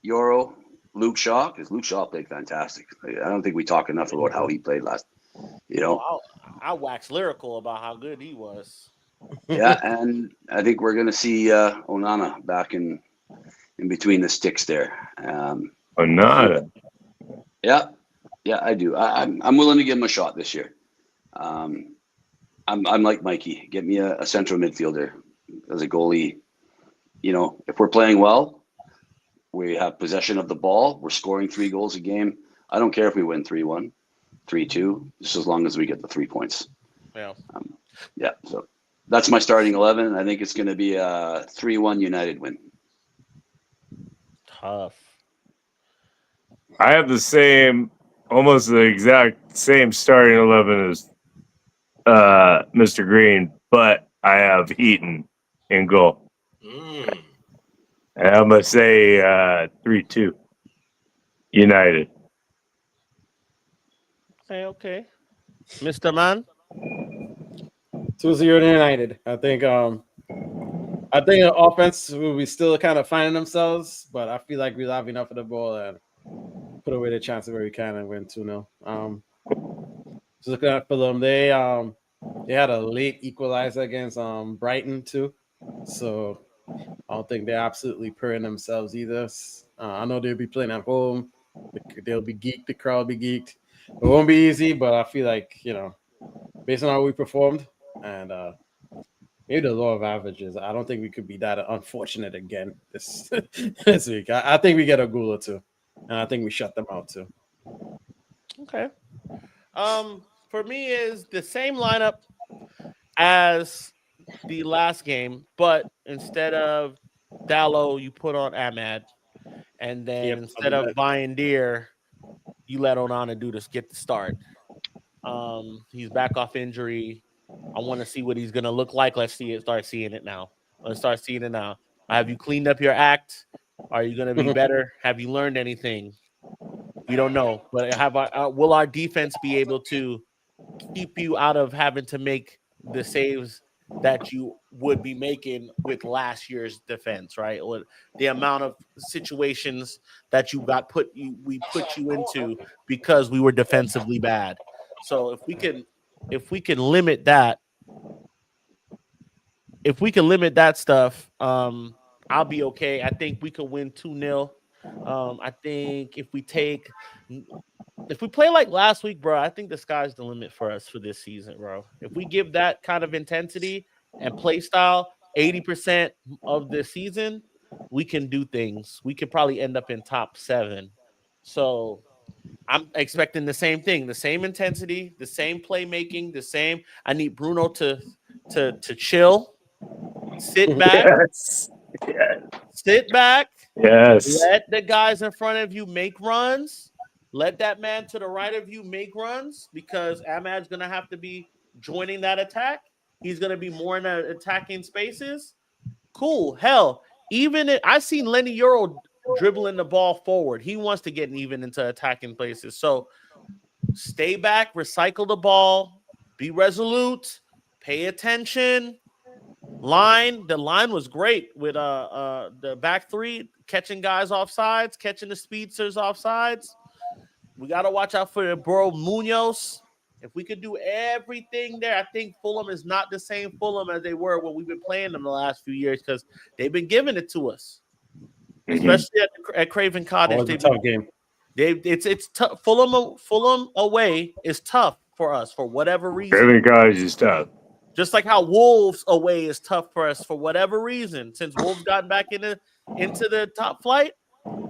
Yoro, Luke Shaw, because Luke Shaw played fantastic. I don't think we talk enough about how he played last. I wax lyrical about how good he was. Yeah, and I think we're going to see Onana back in between the sticks there. Onana. Yeah, I do. I'm willing to give him a shot this year. I'm like Mikey. Get me a central midfielder as a goalie. If we're playing well, we have possession of the ball. We're scoring 3 goals a game. I don't care if we win 3-1, 3-2, just as long as we get the 3 points. Yeah. So that's my starting 11. I think it's going to be a 3-1 United win. Tough. I have almost the exact same starting 11 as Mr. Green, but I have Heaton in goal. And I'm going to say 3-2 United. Okay. Mr. Man? 2-0 United. I think the offense will be still kind of finding themselves, but I feel like we'll have enough of the ball and put away the chances where we can and win 2-0. Just looking at Fulham, they had a late equalizer against Brighton too, so I don't think they're absolutely purring themselves either. I know they'll be playing at home. They'll be geeked. The crowd will be geeked. It won't be easy, but I feel like based on how we performed and maybe the law of averages, I don't think we could be that unfortunate again this week. I think we get a goal or two, and I think we shut them out too. Okay. For me is the same lineup as the last game, but instead of Dallo, you put on Ahmad, and then instead of Deer, you let Onana get the start. He's back off injury. I want to see what he's gonna look like. Let's start seeing it now. Have you cleaned up your act? Are you gonna be better? Have you learned anything? We don't know, but will our defense be able to keep you out of having to make the saves that you would be making with last year's defense, right? Or the amount of situations that we put you into because we were defensively bad. So if we can limit that, stuff, I'll be okay. I think we could win 2-0. I think if we play like last week, bro, I think the sky's the limit for us for this season, bro. If we give that kind of intensity and play style 80% of the season, we can do things. We could probably end up in top 7. So I'm expecting the same thing, the same intensity, the same playmaking, the same. I need Bruno to chill, sit back, Yes. Yes. sit back, Yes. let the guys in front of you make runs. Let that man to the right of you make runs because Ahmad's going to have to be joining that attack. He's going to be more in the attacking spaces. Cool. Hell, I've seen Lenny Euro dribbling the ball forward. He wants to get even into attacking places. So stay back, recycle the ball, be resolute, pay attention. The line was great with the back three catching guys off sides, catching the speedsters off sides. We got to watch out for the bro Munoz. If we could do everything there, I think Fulham is not the same Fulham as they were when we've been playing them the last few years because they've been giving it to us, especially at Craven Cottage. Always a tough game. It's tough. Fulham away is tough for us for whatever reason. Craven Cottage is tough. Just like how Wolves away is tough for us for whatever reason. Since Wolves gotten back into the top flight,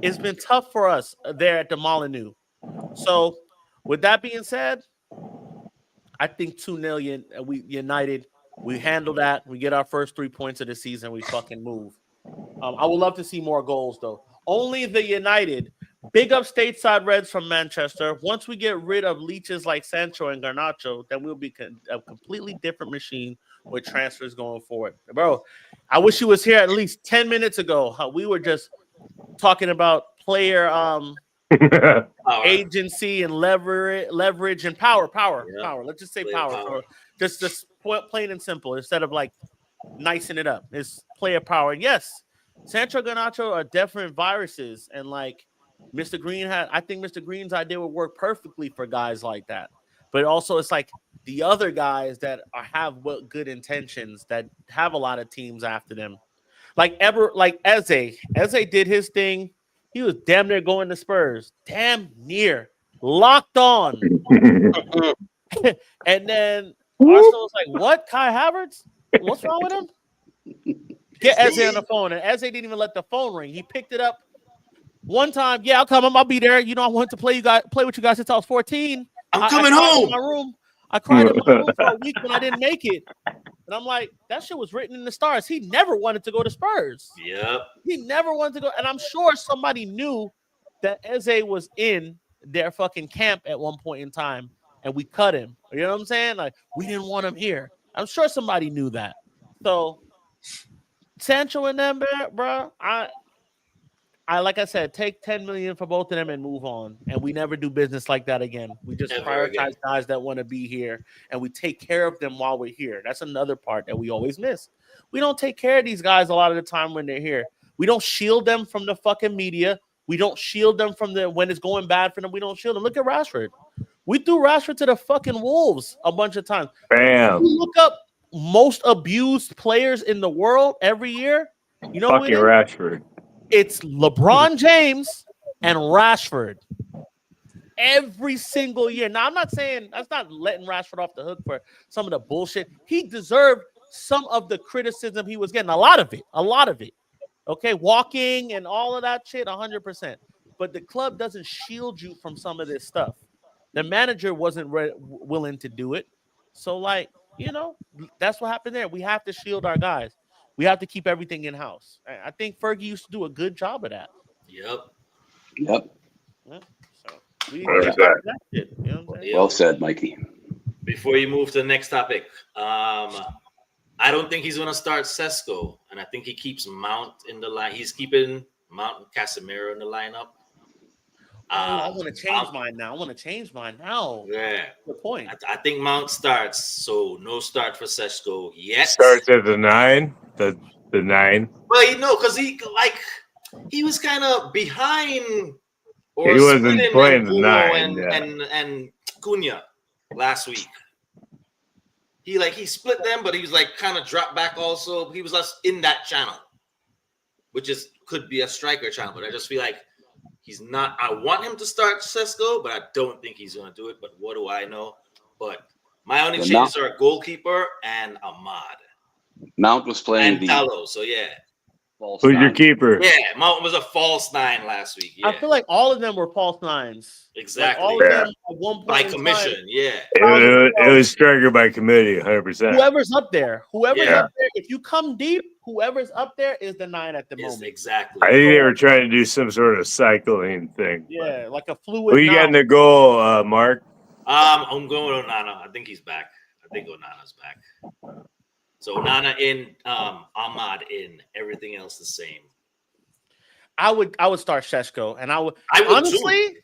it's been tough for us there at the Molyneux. So, with that being said, I think 2-0 we United. We handle that. We get our first 3 points of the season. We fucking move. I would love to see more goals, though. Only the United. Big up stateside Reds from Manchester. Once we get rid of leeches like Sancho and Garnacho, then we'll be a completely different machine with transfers going forward. Bro, I wish you was here at least 10 minutes ago. How we were just talking about player agency and leverage and power. Let's just say power. Just plain and simple instead of like nicing it up. It's player power. Yes, Sancho Garnacho are different viruses, and like Mr. Green I think Mr. Green's idea would work perfectly for guys like that. But also, it's like the other guys that have good intentions that have a lot of teams after them, like Eze. Eze did his thing. He was damn near going to Spurs. Damn near. Locked on. And then Arsenal was like, what? Kai Havertz? What's wrong with him? Get Eze on the phone. And Eze didn't even let the phone ring. He picked it up one time. Yeah, I'll come. I'll be there. You know, I wanted to play with you guys since I was 14. I'm coming home. In my room. I cried in my room for a week when I didn't make it. And I'm like, that shit was written in the stars. He never wanted to go to Spurs. Yep. He never wanted to go. And I'm sure somebody knew that Eze was in their fucking camp at one point in time, and we cut him. You know what I'm saying? Like, we didn't want him here. I'm sure somebody knew that. So, Sancho and them, bro, I like I said, take 10 million for both of them and move on. And we never do business like that again. We just prioritize guys that want to be here, and we take care of them while we're here. That's another part that we always miss. We don't take care of these guys a lot of the time when they're here. We don't shield them from the fucking media. We don't shield them from when it's going bad for them. We don't shield them. Look at Rashford. We threw Rashford to the fucking wolves a bunch of times. Bam. You look up most abused players in the world every year. You know fucking Rashford. It's LeBron James and Rashford every single year. Now, I'm not saying that's not letting Rashford off the hook for some of the bullshit. He deserved some of the criticism he was getting. A lot of it. Okay, walking and all of that shit, 100%. But the club doesn't shield you from some of this stuff. The manager wasn't willing to do it. So, like, you know, that's what happened there. We have to shield our guys. We have to keep everything in-house. I think Fergie used to do a good job of that. Yep. Yeah, so we you know well said, Mikey. Before you move to the next topic, I don't think he's going to start Sesko, and I think he keeps Mount in the line. He's keeping Mount and Casemiro in the lineup. I want to change mine now. Yeah. Good point. I think Mount starts, so no start for Seshko yet. Starts at the 9. The 9. Well, because he was kind of behind or He wasn't splitting playing the Mbumo 9, and Cunha last week. He split them, but he was kind of dropped back also. He was less in that channel, which could be a striker channel, but I just feel like he's not. I want him to start Sesko, but I don't think he's going to do it. But what do I know? But my only changes are goalkeeper and Ahmad. Mount was playing and Talo, so yeah. Who's your keeper? Yeah, Mount was a false 9 last week. Yeah. I feel like all of them were false 9s. Exactly. All of them at one point by in commission, time, yeah. It was striker by committee, 100%. Whoever's up there, up there, if you come deep, whoever's up there is the 9 at the moment. Exactly. I think they were trying to do some sort of cycling thing. Yeah, like a fluid. Who you got in the goal, Mark? I'm going with Onana. I think he's back. I think Onana's back. So Onana in, Ahmad in, everything else the same. I would start Sheshko, and I would honestly.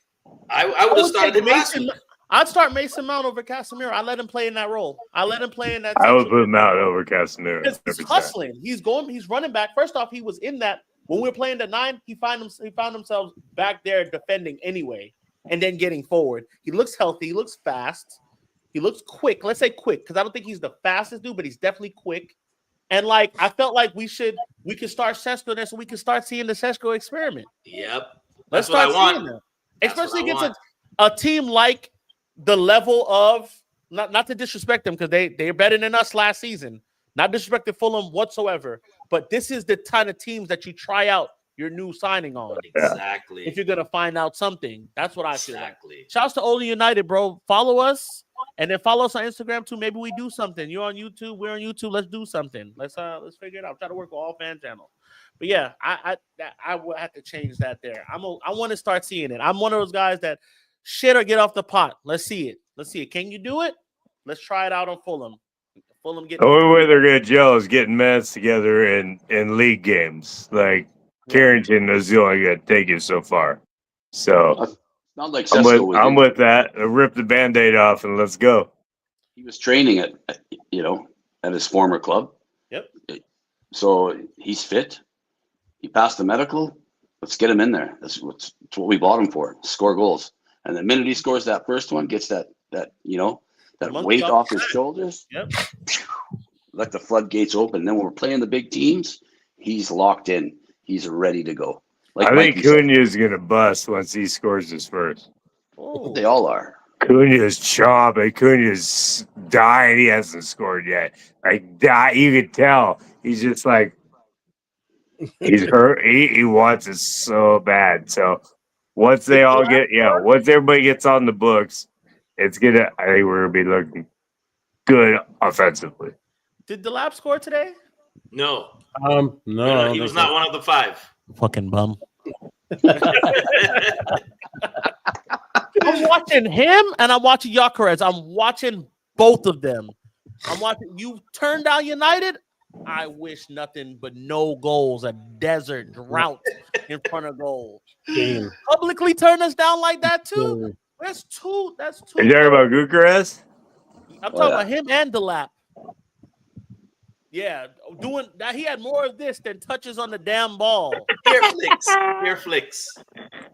I would have started him last week. I'd start Mason Mount over Casemiro. I let him play in that role. I let him play in that. I would put Mount over Casemiro. He's hustling. He's running back. First off, he was in that when we were playing the 9. He found himself back there defending anyway, and then getting forward. He looks healthy. He looks fast. He looks quick. Let's say quick, because I don't think he's the fastest dude, but he's definitely quick. And I felt like we could start Sesko there, so we can start seeing the Sesko experiment. Yep, let's start seeing that, especially against a team like the level of not to disrespect them because they're better than us last season. Not disrespecting Fulham whatsoever, but this is the kind of teams that you try out your new signing on. Exactly. If you're gonna find out something, that's what I feel like. Shouts to Oli United, bro. Follow us. And then follow us on Instagram too. Maybe we do something. You're on YouTube. We're on YouTube. Let's do something. Let's figure it out. Try to work with all fan channels. But yeah, I will have to change that there. I want to start seeing it. I'm one of those guys that shit or get off the pot. Let's see it. Can you do it? Let's try it out on Fulham. The only way they're gonna gel is getting minutes together in league games. Like Carrington is the only gonna take it so far. So. Not like I'm with that. Rip the Band-Aid off and let's go. He was training at his former club. Yep. So he's fit. He passed the medical. Let's get him in there. That's what we bought him for. Score goals. And the minute he scores that first one, gets that weight off his shoulders. Yep. Let the floodgates open. And then when we're playing the big teams, he's locked in. He's ready to go. I think Cunha is going to bust once he scores his first. Oh. They all are. Cunha is chomping. Cunha is dying. He hasn't scored yet. You could tell. He's just he's hurt. He wants it so bad. So once they all once everybody gets on the books, I think we're going to be looking good offensively. Did Delap score today? No. No. He was not one of the 5. Fucking bum. I'm watching him and I'm watching Gyökeres. I'm watching both of them. I'm watching you turn down United. I wish nothing but no goals, a desert drought in front of goal. Publicly turn us down like that too. That's two. Are you talking about Gyökeres? I'm talking about him and Delap. Yeah, doing that. He had more of this than touches on the damn ball. Ear flicks.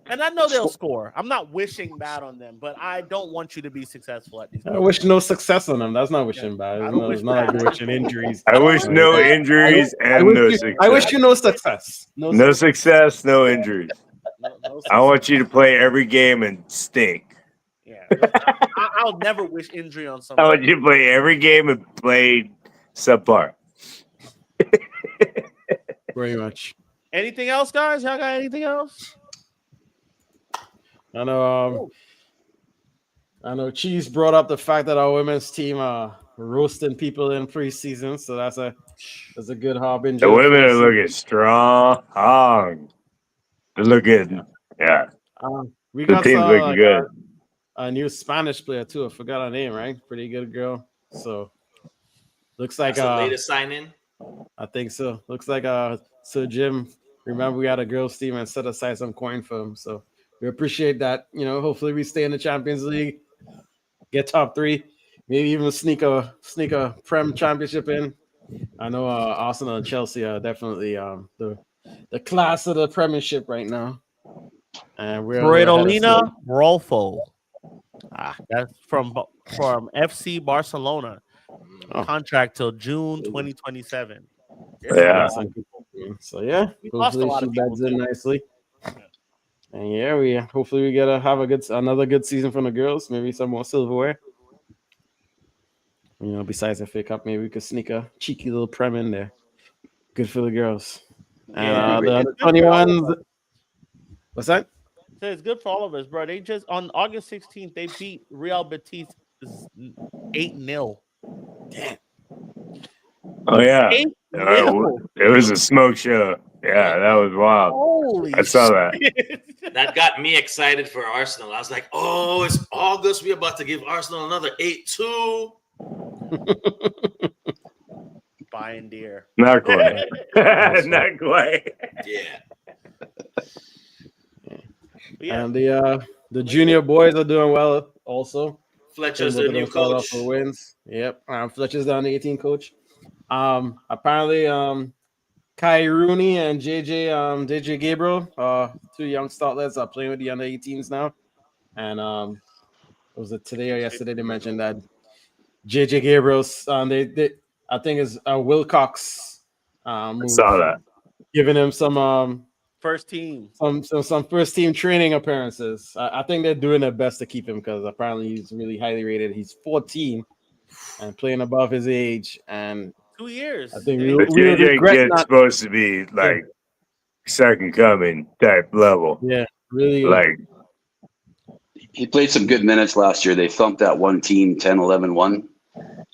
And I know they'll score. I'm not wishing bad on them, but I don't want you to be successful at these. I wish no success on them. That's not wishing bad. It's not like wishing injuries. I wish no injuries and no success. I wish you no success. No success, no injuries. No I want you to play every game and stink. Yeah, I'll never wish injury on someone. I want you to play every game and play subpar. Very much. Anything else, guys? Y'all got anything else? I know Cheese brought up the fact that our women's team are roasting people in preseason, so that's a good harbinger. The women are looking strong. They're looking, we got the team's looking good. A new Spanish player too. I forgot her name. Right, pretty good girl. So looks like the latest sign in. I think so. Looks like Sir Jim. Remember, we had a girls' team and set aside some coin for him. So we appreciate that. Hopefully we stay in the Champions League, get top 3, maybe even sneak a Prem Championship in. I know Arsenal and Chelsea are definitely the class of the Premiership right now, and we're ahead of Fredolina Rolfo. That's from FC Barcelona. Oh. Contract till June 2027. Yeah. So yeah, We lost a hopefully lot she of people beds in too. nicely. And yeah, we hopefully we get to have another good season from the girls. Maybe some more silverware. Besides the FA Cup, maybe we could sneak a cheeky little Prem in there. Good for the girls. Yeah, And the it's good for all of 21s. us. What's that? So it's good for all of us, bro. They just on August 16th they beat Real Betis 8-0. Damn. Oh yeah. 8-0. It was a smoke show. Yeah, that was wild. Holy I saw that. shit. That got me excited for Arsenal. I was like, oh, it's August. We're about to give Arsenal another 8-2. Buying deer. Not quite. Not quite. Yeah. Yeah. And the junior boys are doing well also. Fletcher's their new coach. For wins. Yep. Fletcher's down the 18 coach. Apparently, Kai Rooney and JJ Gabriel, 2 young startlets, are playing with the under 18s now. And was it today or yesterday? They mentioned that JJ Gabriel's they I think is Wilcox move, Saw that. giving him some First team. some first team training appearances. I think they're doing their best to keep him because apparently he's really highly rated. He's 14 and playing above his age, and 2 years. I think The we would JJ regret kid's not. supposed to be like second coming type level. Yeah, really. Like He played some good minutes last year. They thumped that one team 10-11-1.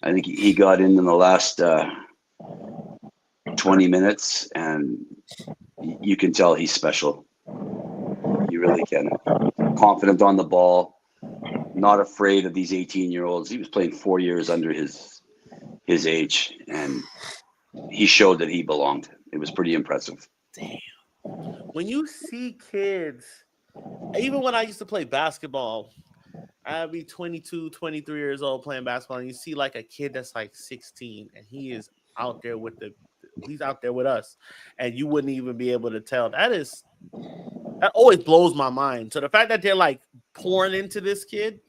I think he got in the last 20 minutes, and you can tell he's special. You really can. Confident on the ball, not afraid of these 18-year-olds. He was playing 4 years under his age, and he showed that he belonged. It was pretty impressive. Damn. When you see kids, even when I used to play basketball, I'd be 22, 23 years old playing basketball, and you see like a kid that's like 16, and he is out there he's out there with us, and you wouldn't even be able to tell. That always blows my mind. So the fact that they're like pouring into this kid,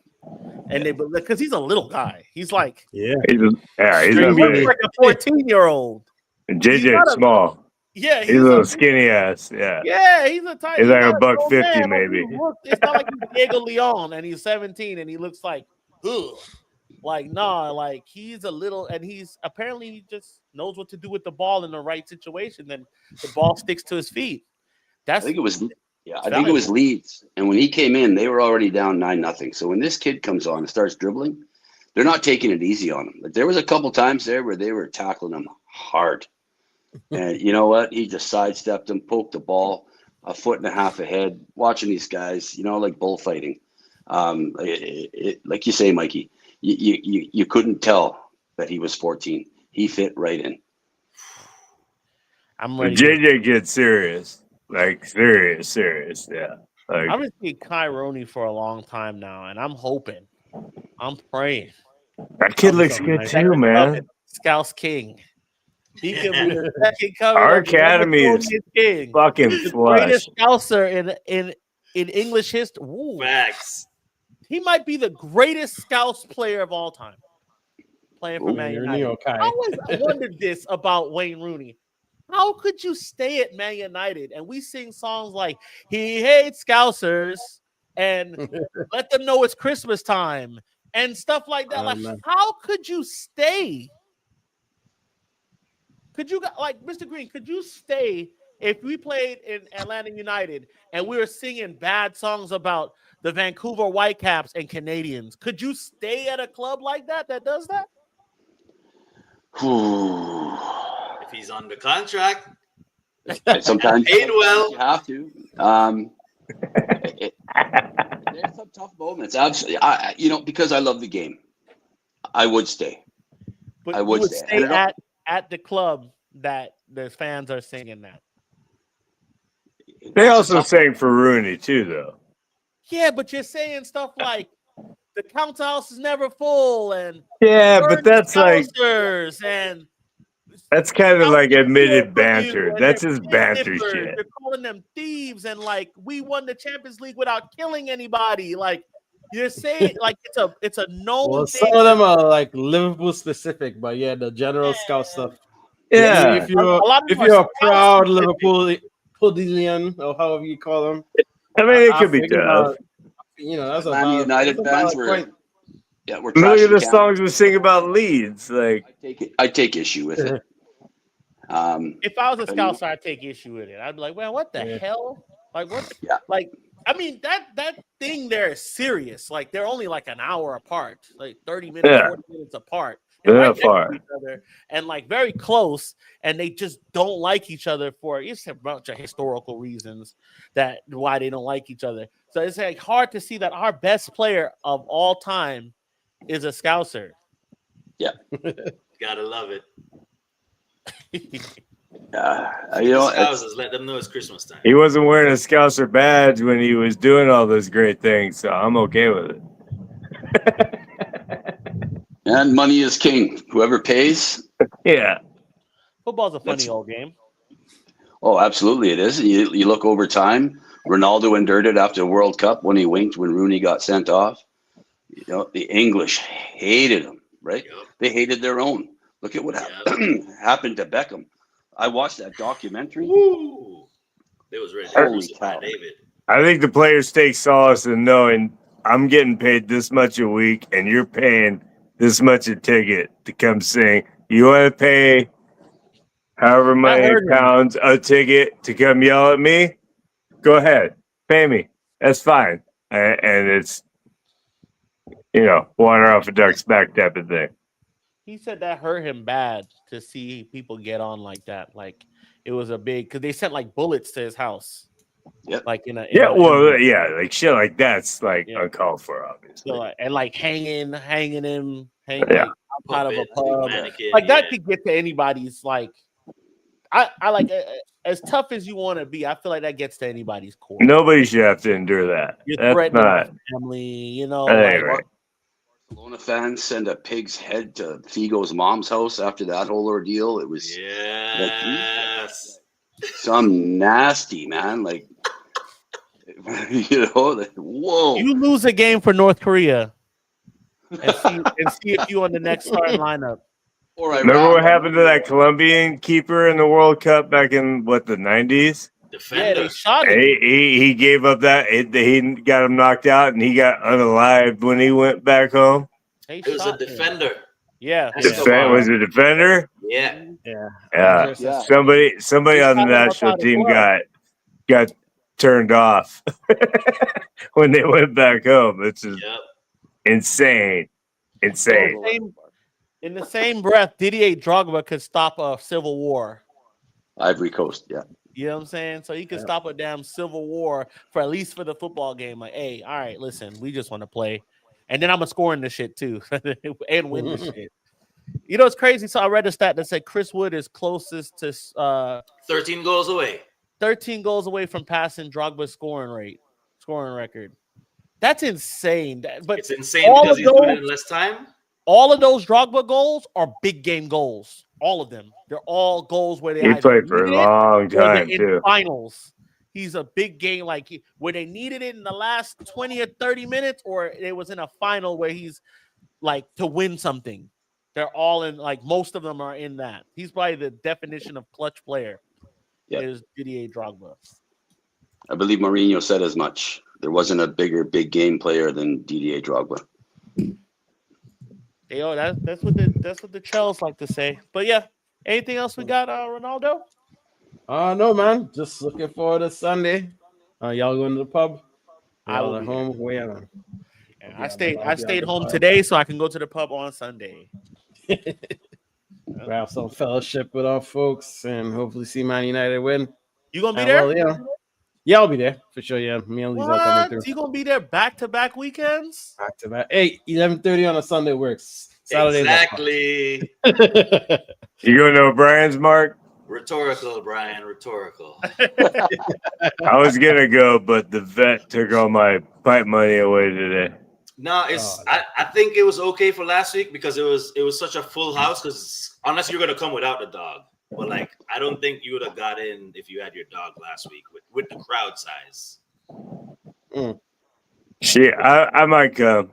and because he's a little guy, he's like he's he looks like a 14-year-old. JJ small. Yeah, he's a little skinny ass. Yeah. Yeah, he's a tight. He's like not a buck grown 50 man. maybe. It's not like he's Diego Leon and he's 17 and he looks like, ugh. Like, nah, like he's a little, and he's apparently he just knows what to do with the ball in the right situation. Then the ball sticks to his feet. I think it was Leeds, and when he came in, they were already down 9-0. So when this kid comes on and starts dribbling, they're not taking it easy on him. Like, there was a couple times there where they were tackling him hard. And you know what? He just sidestepped him, poked the ball a foot and a half ahead. Watching these guys, like bullfighting. Like you say, Mikey, you couldn't tell that he was 14. He fit right in. I'm ready. JJ gets serious, like serious. Yeah. Like, I've been seeing Kai Rooney for a long time now, and I'm praying. That kid looks good too, man. Scouts King. He could be the second coming. Our academy is king. Fucking the flush. Greatest scouser in English history. Ooh. Facts. He might be the greatest scouts player of all time. Playing for Man United. I always wondered this about Wayne Rooney. How could you stay at Man United and we sing songs like "He Hates Scousers" and "Let Them Know It's Christmas Time" and stuff like that? Like, how could you stay? Could you, like, Mr. Green, could you stay if we played in Atlanta United and we were singing bad songs about the Vancouver Whitecaps and Canadians? Could you stay at a club like that does that? If he's under contract, sometimes paid well. You have to. There's some tough moments. Absolutely, because I love the game, I would stay. But I would stay at the club that the fans are singing that. They also sang for Rooney too, though. Yeah, but you're saying stuff like the council house is never full and Yeah, burn but the that's like Scousers and that's kind of like Scouser steal admitted from you banter. and they're That's just pig banter sniffers. shit. They're calling them thieves and like we won the Champions League without killing anybody. Like you're saying like it's a known Well, thing. some of them are like Liverpool specific, but yeah, the general scout stuff. Yeah, If you're A lot of them if you're a are proud Scout-specific. Liverpoolian or however you call them, I mean it I could be figure tough. that's a Atlanta valid, United that's a fans valid were, point. yeah, we're I mean, look at trashing the Canada. songs we sing about Leeds. Like, I take issue with it. If I was a Scouser, I'd take issue with it. I'd be like, well, what the hell? Like, what's like? I mean, that thing there is serious. Like, they're only like an hour apart, like 30 minutes, 40 minutes apart. They're They're right not next far. to each other and like very close, and they just don't like each other for it's a bunch of historical reasons that why they don't like each other. So it's like hard to see that our best player of all time is a Scouser. Yeah, Gotta love it. you know, Scousers, let them know it's Christmas time. he wasn't wearing a Scouser badge when he was doing all those great things, so I'm okay with it. and money is king. Whoever pays. Yeah. Football's a funny That's- old game. Oh, absolutely, it is. You look over time. Ronaldo endured it after the World Cup when he winked when Rooney got sent off. You know, the English hated him, right? Yep. They hated their own. Look at what happened to Beckham. I watched that documentary. Woo! They was ready to Holy crucify cow. David. I think the players take solace in knowing I'm getting paid this much a week and you're paying this much a ticket to come sing. You want to pay however many pounds a ticket to come yell at me? Go ahead. Pay me. That's fine. And it's, water off a duck's back type of thing. He said that hurt him bad to see people get on like that. Like it was a big because they sent like bullets to his house. Yep. Like like shit like that's like uncalled for, obviously. So, and like hanging him Yeah. like outside of a pub. Mannequin, Like that could get to anybody's like. I like as tough as you want to be. I feel like that gets to anybody's core. Nobody should have to endure that. You're That's threatening not your family, right. Barcelona fans send a pig's head to Figo's mom's house after that whole ordeal. It was yes. some nasty man. Like, whoa. You lose a game for North Korea and see if you on the next starting lineup. Remember what happened to that Colombian keeper in the World Cup back in the 90s? Defender. Yeah, they shot him. He gave up that he got him knocked out and he got unalived when he went back home. It was a defender. Yeah. Was it a defender? Yeah. Yeah. Somebody on the national team got turned off when they went back home. It's just insane. In the same breath, Didier Drogba could stop a civil war. Ivory Coast, yeah. You know what I'm saying? So he could stop a damn civil war for at least for the football game. Like, hey, all right, listen, we just want to play. And then I'm going to score in this shit too and win this shit. You know, it's crazy. So I read a stat that said Chris Wood is closest to 13 goals away. 13 goals away from passing Drogba's scoring record. That's insane. But it's insane because he's doing it in less time. All of those Drogba goals are big game goals. All of them. They're all goals where they played for a long time too. Finals. He's a big game like where they needed it in the last 20 or 30 minutes, or it was in a final where he's like to win something. They're all in like most of them are in that. He's probably the definition of clutch player. Is Didier Drogba. I believe Mourinho said as much. There wasn't a big game player than Didier Drogba. That's what the Chels like to say. But yeah, anything else we got, Ronaldo? No, man. Just looking forward to Sunday. Y'all going to the pub? I will at home. I stayed home today so I can go to the pub on Sunday. Have some fellowship with our folks and hopefully see Man United win. You gonna be there? Yeah, I'll be there for sure. Yeah, me and Lisa are coming through. You gonna be there back-to-back weekends? Back-to-back. Hey, 11:30 on a Sunday works. Saturday. Exactly. You going to O'Brien's, Mark? Rhetorical, Brian. Rhetorical. I was gonna go, but the vet took all my pipe money away today. No, I think it was okay for last week because it was such a full house. Because unless you're gonna come without the dog, but like I don't think you would have got in if you had your dog last week with the crowd size. Shit, I might come,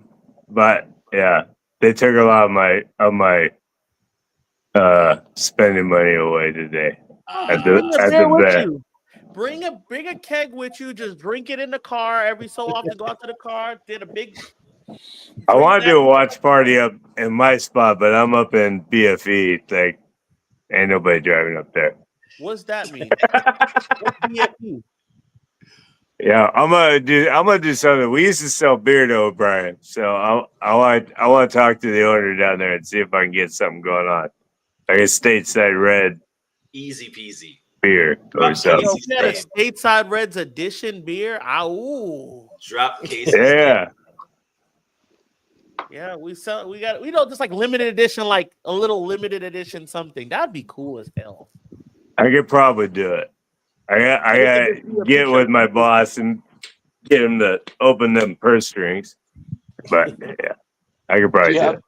but yeah, they took a lot of my spending money away today at Bring a beer the with vet. you. Bring a keg with you. Just drink it in the car every so often. Go out to the car. Did a big. I want to do a watch party up in my spot, but I'm up in BFE. Like, ain't nobody driving up there. What's that mean? What's BFE? Yeah, I'm gonna do something. We used to sell beer to O'Brien, so I want to talk to the owner down there and see if I can get something going on, like a stateside red Easy peasy. beer or something. Yo, we had a stateside Reds edition beer. Drop cases. Yeah. Yeah, we know just like limited edition, like a little limited edition something. That'd be cool as hell. I could probably do it. I got get with my boss and get him to open them purse strings. But yeah, I could probably do it.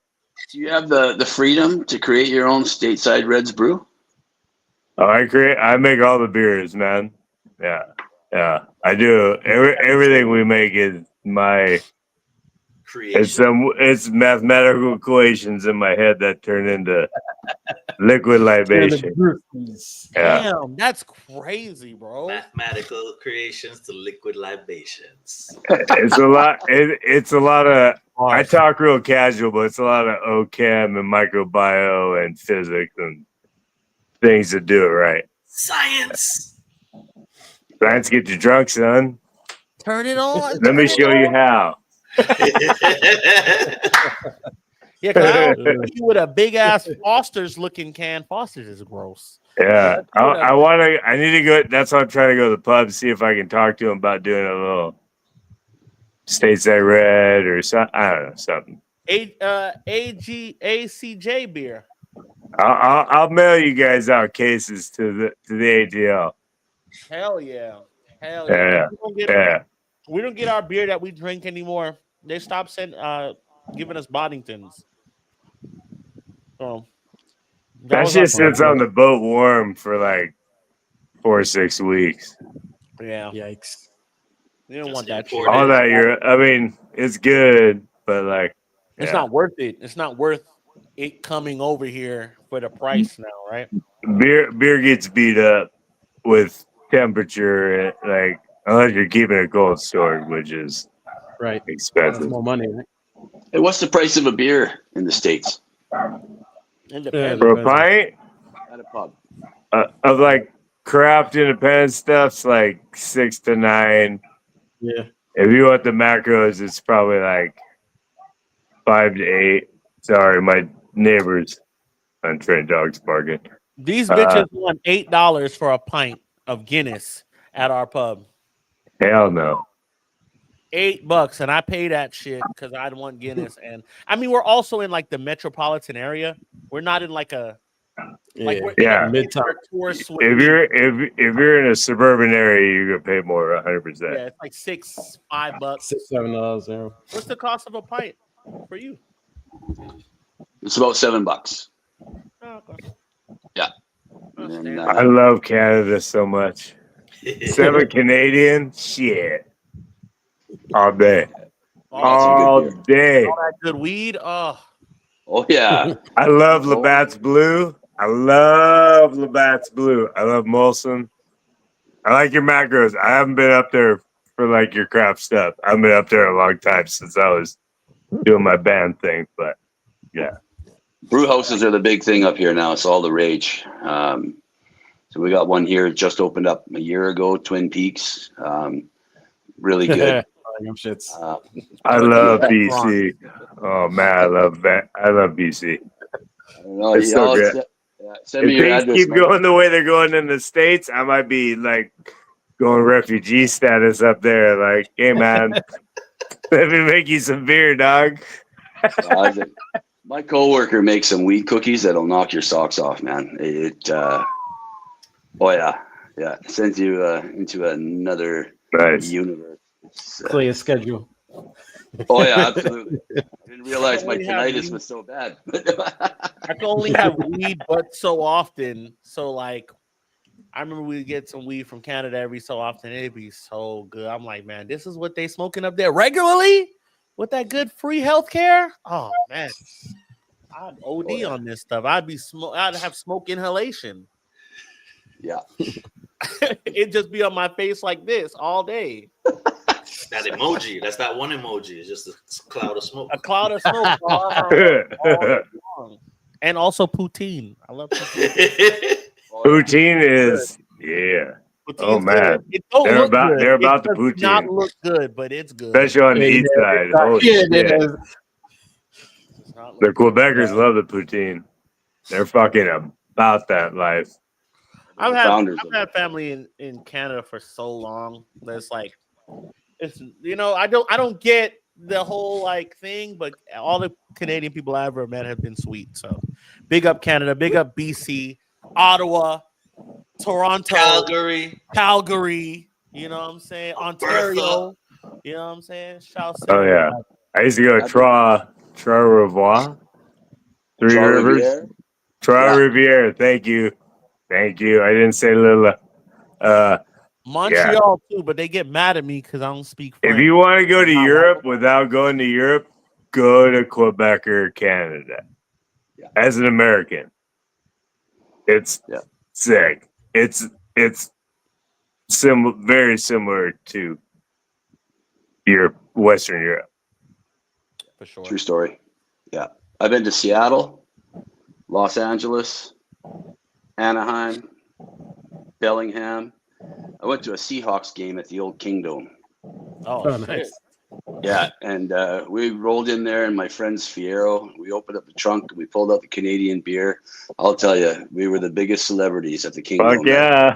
Do you have the freedom to create your own stateside Reds brew? Oh, I make all the beers, man. Yeah. I do. Everything we make is my creation. It's mathematical equations in my head that turn into liquid libation. Yeah. Damn, that's crazy, bro. Mathematical creations to liquid libations. It's a lot. It's a lot of. I talk real casual, but it's a lot of OChem and microbiome and physics and things to do it right. Science get you drunk, son. Turn it on. Let me show you how. Yeah, because you with a big ass Foster's looking can. Foster's is gross. Yeah, I need to go. That's why I'm trying to go to the pub, see if I can talk to him about doing a little stateside red or something. I don't know, something. ACJ beer. I'll mail you guys out cases to the ATL. Hell yeah. Yeah. We don't get our beer that we drink anymore. They stopped giving us Boddingtons. So that shit sits on the boat warm for like 4 or 6 weeks. Yeah. Yikes. You don't want that shit. All that year. I mean, it's good, but like it's not worth it. It's not worth it coming over here for the price now, right? Beer gets beat up with temperature, like unless you're keeping it cold stored, which is expensive. That's more money, right? Hey, what's the price of a beer in the States? For a pint At a pub. of like craft independent stuff's like 6 to 9. Yeah. If you want the macros, it's probably like 5 to 8. Sorry, my neighbors on train dogs barking. These bitches want $8 for a pint of Guinness at our pub. Hell no. $8, and I pay that shit because I want Guinness. And I mean, we're also in like the metropolitan area. We're not in like a we're in a mid-town. tourist. If you're in a suburban area, you're gonna pay more, 100%. Yeah, it's like $5, $6-7. Yeah. What's the cost of a pint for you? It's about $7. Oh, okay. Yeah. And, I love Canada so much. 7 Canadian, shit. All day. All day. All that good weed. Oh yeah. I love Labatt's Blue. I love Molson. I like your macros. I haven't been up there for like your craft stuff. I've been up there a long time since I was doing my band thing, but yeah. Brew houses are the big thing up here now. It's all the rage. So we got one here just opened up a year ago, Twin Peaks. Really good. I love BC. Oh man, I love BC. It's so good. Send me if your things address, keep Mike. going the way they're going in the States, I might be like going refugee status up there. Like, hey man, let me make you some beer, dog. My coworker makes some weed cookies that'll knock your socks off, man. Oh yeah, yeah. It sends you into another Nice. universe. Clear schedule. Oh yeah, absolutely. I didn't realize my only have tinnitus weed. was so bad. I can only have weed, but so often. So like, I remember we get some weed from Canada every so often. It'd be so good. I'm like, man, this is what they smoking up there regularly with that good free healthcare. Oh man, I'd OD Oh, yeah. on this stuff. I'd have smoke inhalation. Yeah. It'd just be on my face like this all day. That emoji, that's that one emoji. It's just a cloud of smoke. A cloud of smoke all day long. And also poutine. I love poutine. Poutine is Oh Poutine's man, good. It don't look good. they're It about the does not poutine, look good, but it's good. especially on the east side. Holy shit. The Quebecers love the poutine. They're fucking about that life. I've Founders of had family in Canada for so long. That's like, it's I don't get the whole like thing, but all the Canadian people I ever met have been sweet. So big up Canada, big up BC, Ottawa, Toronto, Calgary, you know what I'm saying? Ontario, you know what I'm saying? Shout out. Oh yeah, I used to go to Trois Rivières, Three Rivers, Trois Rivières. Thank you. I didn't say little. Montreal too, but they get mad at me because I don't speak French. If you want to go to Europe without going to Europe, go to Quebec or Canada. Yeah. As an American, it's sick. It's very similar to Western Europe. For sure. True story. Yeah, I've been to Seattle, Los Angeles, Anaheim, Bellingham. I went to a Seahawks game at the old Kingdom. Oh, nice. Yeah, and we rolled in there in my friend's Fiero. We opened up the trunk and we pulled out the Canadian beer. I'll tell you, we were the biggest celebrities at the Kingdom. Fuck yeah.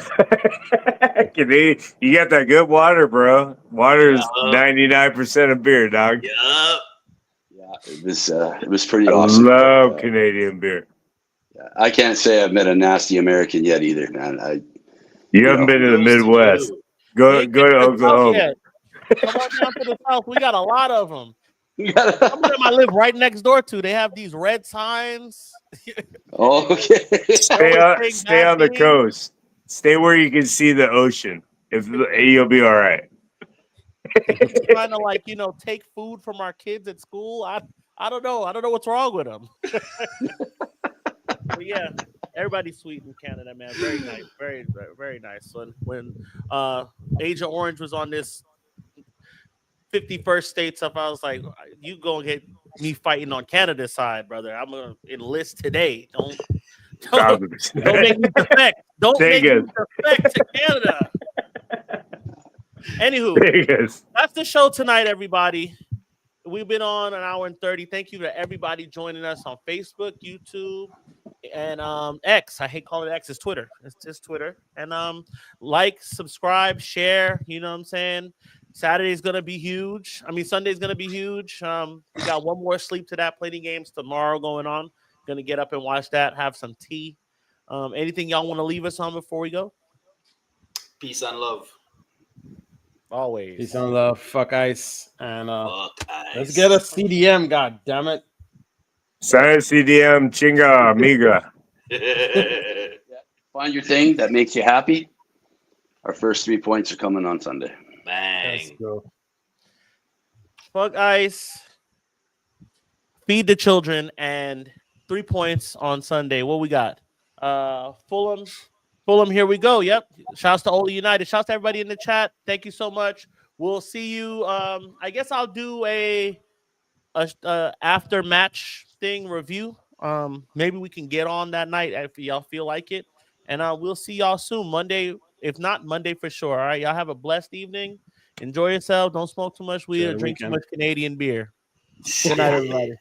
You got that good water, bro. Water is 99% of beer, dog. Yeah. Yeah, it was pretty awesome. I love Canadian beer. Yeah, I can't say I've met a nasty American yet either, man. You haven't been to the Midwest. Go to Oklahoma. Come on down to the south. We got a lot of them. Some of them I live right next door to. They have these red signs. Oh, okay. Stay on the coast. Stay where you can see the ocean. You'll be all right. Trying to take food from our kids at school. I don't know. I don't know what's wrong with them. But yeah, everybody's sweet in Canada, man. Very nice. Very, very nice. When Agent Orange was on this 51st state stuff, I was like, you gonna get me fighting on Canada's side, brother. I'm gonna enlist today. Don't make me defect. Don't make me defect to Canada. Anywho, that's the show tonight, everybody. We've been on an hour and 30. Thank you to everybody joining us on Facebook, YouTube, and X. I hate calling it X. It's Twitter. It's just Twitter. And like, subscribe, share. You know what I'm saying? Saturday's gonna be huge. Sunday's gonna be huge. We got one more sleep to that. Plenty games tomorrow going on. Gonna get up and watch that. Have some tea. Anything y'all want to leave us on before we go? Peace and love. Always. Peace and love. Fuck ice. And let's get a CDM. God damn it. Sign CDM, chinga amiga. Find your thing that makes you happy. Our first 3 points are coming on Sunday. Bang. Let's go. Fuck ice. Feed the children and 3 points on Sunday. What we got? Fulham, here we go. Yep. Shouts to Ole United. Shouts to everybody in the chat. Thank you so much. We'll see you. I guess I'll do a after match thing review. Maybe we can get on that night if y'all feel like it. And we'll see y'all soon. Monday, if not Monday for sure. All right. Y'all have a blessed evening. Enjoy yourself. Don't smoke too much weed or drink too much Canadian beer. Good night, everybody.